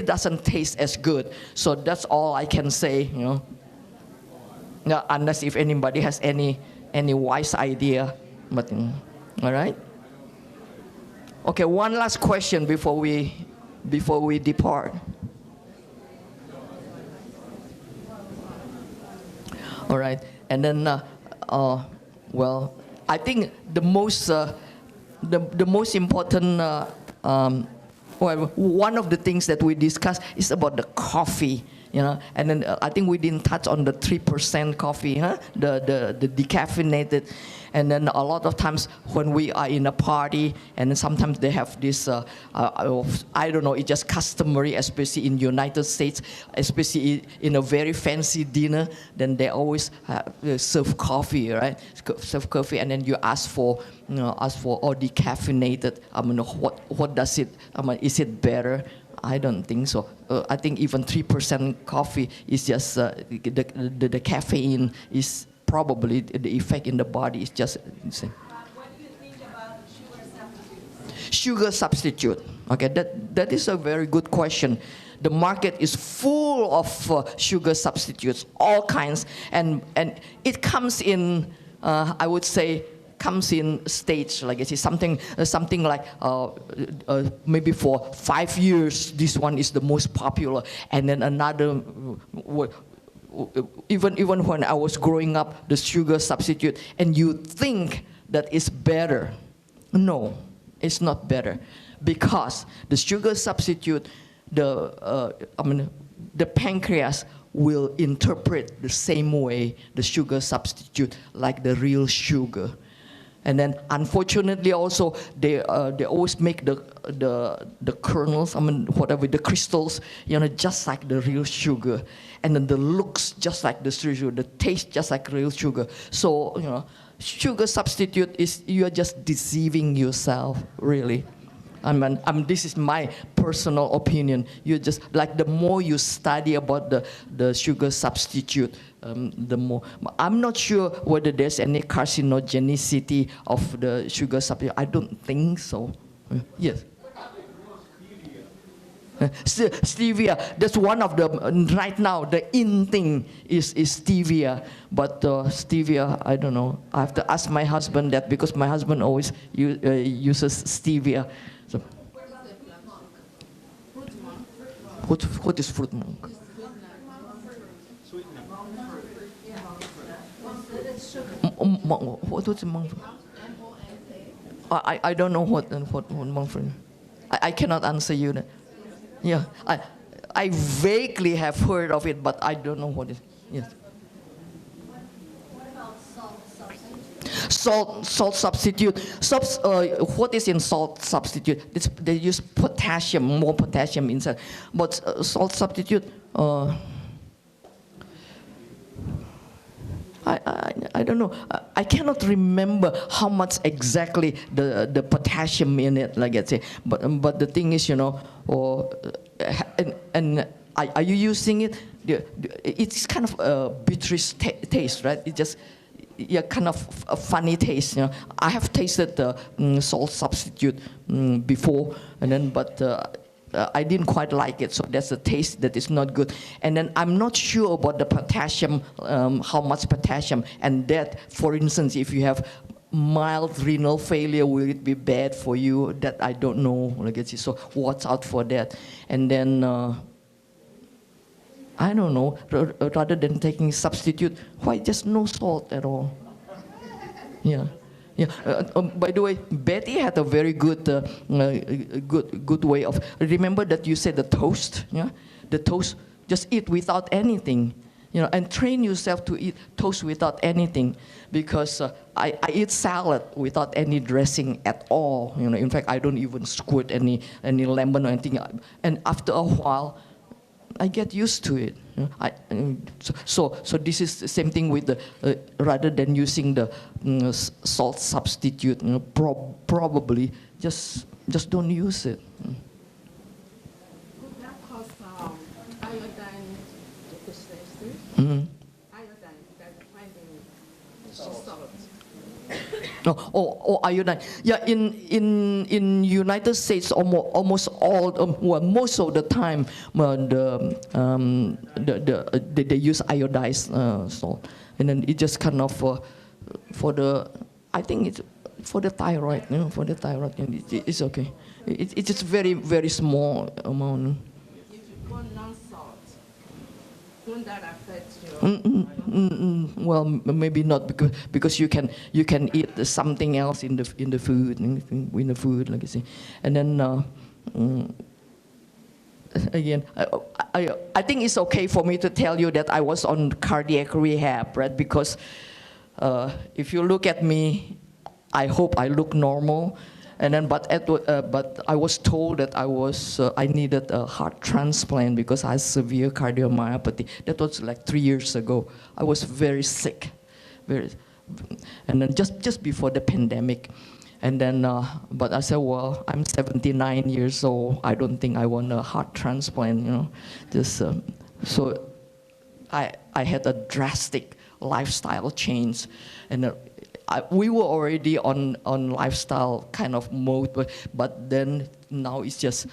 doesn't taste as good. So that's all I can say, unless if anybody has any wise idea, but all right. Okay, one last question before we depart. All right, and then, well, I think the most important, well, one of the things that we discussed is about the coffee, and then I think we didn't touch on the 3% coffee, the decaffeinated, and then a lot of times when we are in a party, and then sometimes they have this, I don't know, it's just customary, especially in United States, especially in a very fancy dinner, then they always serve coffee, right? Serve coffee, and then you ask for all decaffeinated. I mean, what does it? I mean, is it better? I don't think so. I think even 3% coffee is just the caffeine is probably the effect in the body is just insane. What do you think about sugar substitutes? Sugar substitute. Okay, that is a very good question. The market is full of sugar substitutes, all kinds, and it comes in, I would say, comes in stage, like I say, something like maybe for 5 years this one is the most popular, and then another. Even when I was growing up, the sugar substitute, and you think that it's better. No, it's not better, because the sugar substitute, the pancreas will interpret the same way the sugar substitute like the real sugar. And then, unfortunately, also they always make the kernels, the crystals, just like the real sugar, and then the looks just like the real sugar, the taste just like real sugar. So, sugar substitute is, you are just deceiving yourself, really. This is my personal opinion. You just, like, the more you study about the sugar substitute, the more. I'm not sure whether there's any carcinogenicity of the sugar substitute. I don't think so. Yes. Stevia, that's one of the, right now, the in thing is stevia. But stevia, I don't know. I have to ask my husband that, because my husband always uses stevia. So, what is fruit monk? What is monk? I don't know what monk fruit. I cannot answer you that. Yeah, I vaguely have heard of it, but I don't know what it is. Yes. What about salt substitute? Salt substitute. What is in salt substitute? They use potassium, more potassium inside. But salt substitute, I don't know. I cannot remember how much exactly the potassium in it, like I say. But the thing is, you know, are you using it? It's kind of a bitterish taste, right? It just, yeah, kind of a funny taste. You know, I have tasted the salt substitute before, and then I didn't quite like it, so that's a taste that is not good. And then I'm not sure about the potassium, how much potassium, and that, for instance, if you have mild renal failure, will it be bad for you? That I don't know. Like I say, so watch out for that. And then I don't know. Rather than taking substitute, why just no salt at all? Yeah. Yeah. By the way, Betty had a very good, good way of. Remember that you said the toast. Yeah, the toast. Just eat without anything. You know, and train yourself to eat toast without anything, because I eat salad without any dressing at all. You know, in fact, I don't even squirt any lemon or anything. And after a while, I get used to it. You know, so this is the same thing with the rather than using the salt substitute. You know, probably just don't use it. Could that cause iodine deficiency? Iodine, that finding salt. Oh, iodine. Yeah, in United States, almost all, well, most of the time, they use iodized salt, and then it just kind of for the, I think it's for the thyroid. You know, for the thyroid, it's okay. It's just very small amount. If you go non-salt, won't that affect you? Well, maybe not, because you can eat something else in the food, like I say, and then again, I think it's okay for me to tell you that I was on cardiac rehab, right? Because if you look at me, I hope I look normal. And then, but I was told that I needed a heart transplant because I had severe cardiomyopathy. That was like 3 years ago. I was very sick, and then just before the pandemic. And then, but I said, well, I'm 79 years old. I don't think I want a heart transplant, you know. Just so I had a drastic lifestyle change, and. We were already on lifestyle kind of mode, but then now it's just,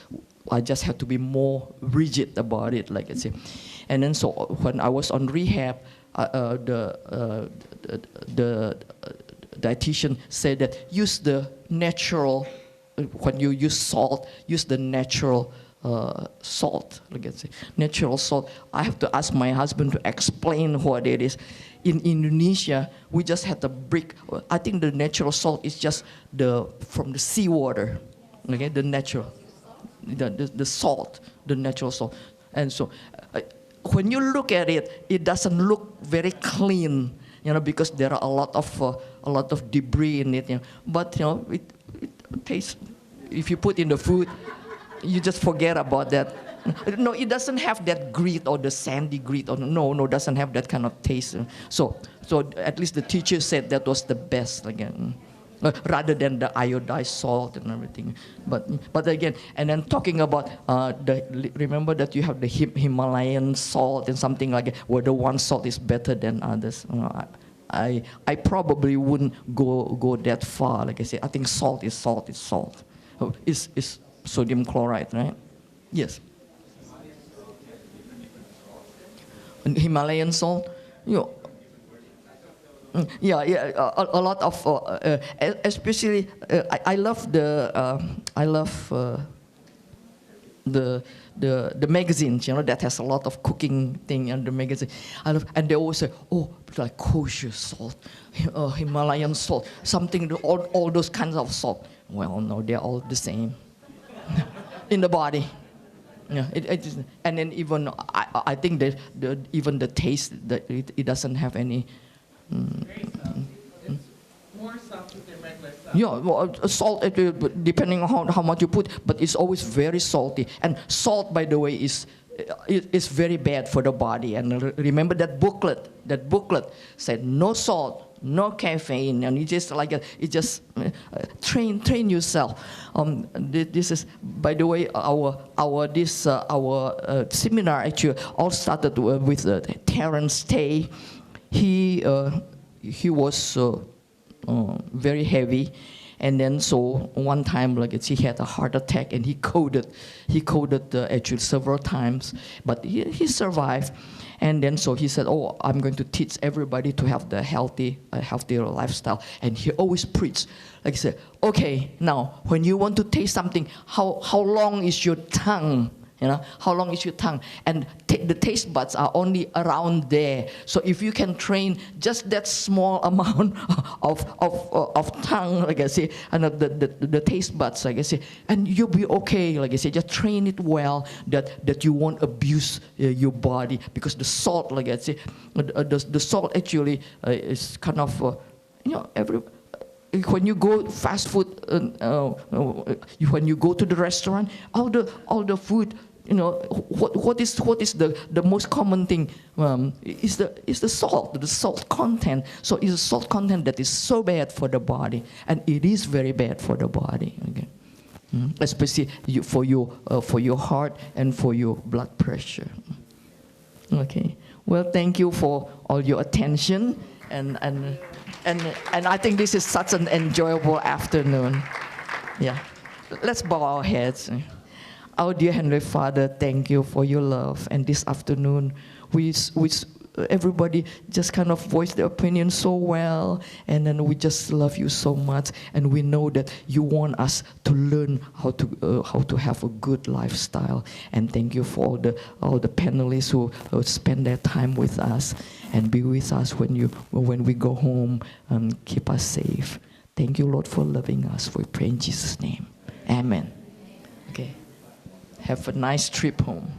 I just have to be more rigid about it, like I say. And then so when I was on rehab, the dietitian said that use the natural, when you use salt, use the natural salt, like I say, natural salt. I have to ask my husband to explain what it is. In Indonesia, we just had the brick. I think the natural salt is just from the seawater, okay? The natural, the salt, the natural salt. And so, when you look at it, it doesn't look very clean, you know, because there are a lot of debris in it. You know? But you know, it tastes. If you put in the food, you just forget about that. No, it doesn't have that grit or the sandy grit. Or no, it doesn't have that kind of taste. So at least the teacher said that was the best again. rather than the iodized salt and everything. But again, and then talking about remember that you have the Himalayan salt and something like that, where the one salt is better than others. I probably wouldn't go that far. Like I say, I think salt is salt is salt. It's sodium chloride, right? Yes. And Himalayan salt, yeah, a lot of, especially I love the magazines, that has a lot of cooking thing in the magazine. And they always say, oh, like kosher salt, Himalayan salt, something, all those kinds of salt. Well, no, they're all the same in the body. Yeah, and then even I think that even the taste, that it doesn't have any. More salty than regular salt. Yeah, well, salt, depending on how much you put, but it's always very salty. And salt, by the way, is very bad for the body. And remember that booklet said no salt, no caffeine, and it just train yourself. This is, by the way, our seminar actually all started with Terence Tay. He was very heavy, and then so one time he had a heart attack, and he coded actually several times, but he survived. And then so he said, oh, I'm going to teach everybody to have the healthier lifestyle. And he always preached, like he said, okay, now when you want to taste something, how long is your tongue? How long is your tongue? And the taste buds are only around there. So if you can train just that small amount of tongue, like I say, and the taste buds, like I say, and you'll be okay, like I say, just train it well, that you won't abuse your body, because the salt, like I say, the salt actually is kind of, when you go fast food, when you go to the restaurant, all the food, what is the most common thing is the salt content. So it's a salt content that is so bad for the body, and it is very bad for the body. Okay, especially for your heart and for your blood pressure. Okay. Well, thank you for all your attention, and I think this is such an enjoyable afternoon. Yeah. Let's bow our heads. Our dear Heavenly Father, thank you for your love. And this afternoon, everybody just kind of voiced their opinion so well, and then we just love you so much, and we know that you want us to learn how to have a good lifestyle. And thank you for all the panelists who spend their time with us and be with us when we go home, and keep us safe. Thank you, Lord, for loving us. We pray in Jesus' name. Amen. Okay. Have a nice trip home.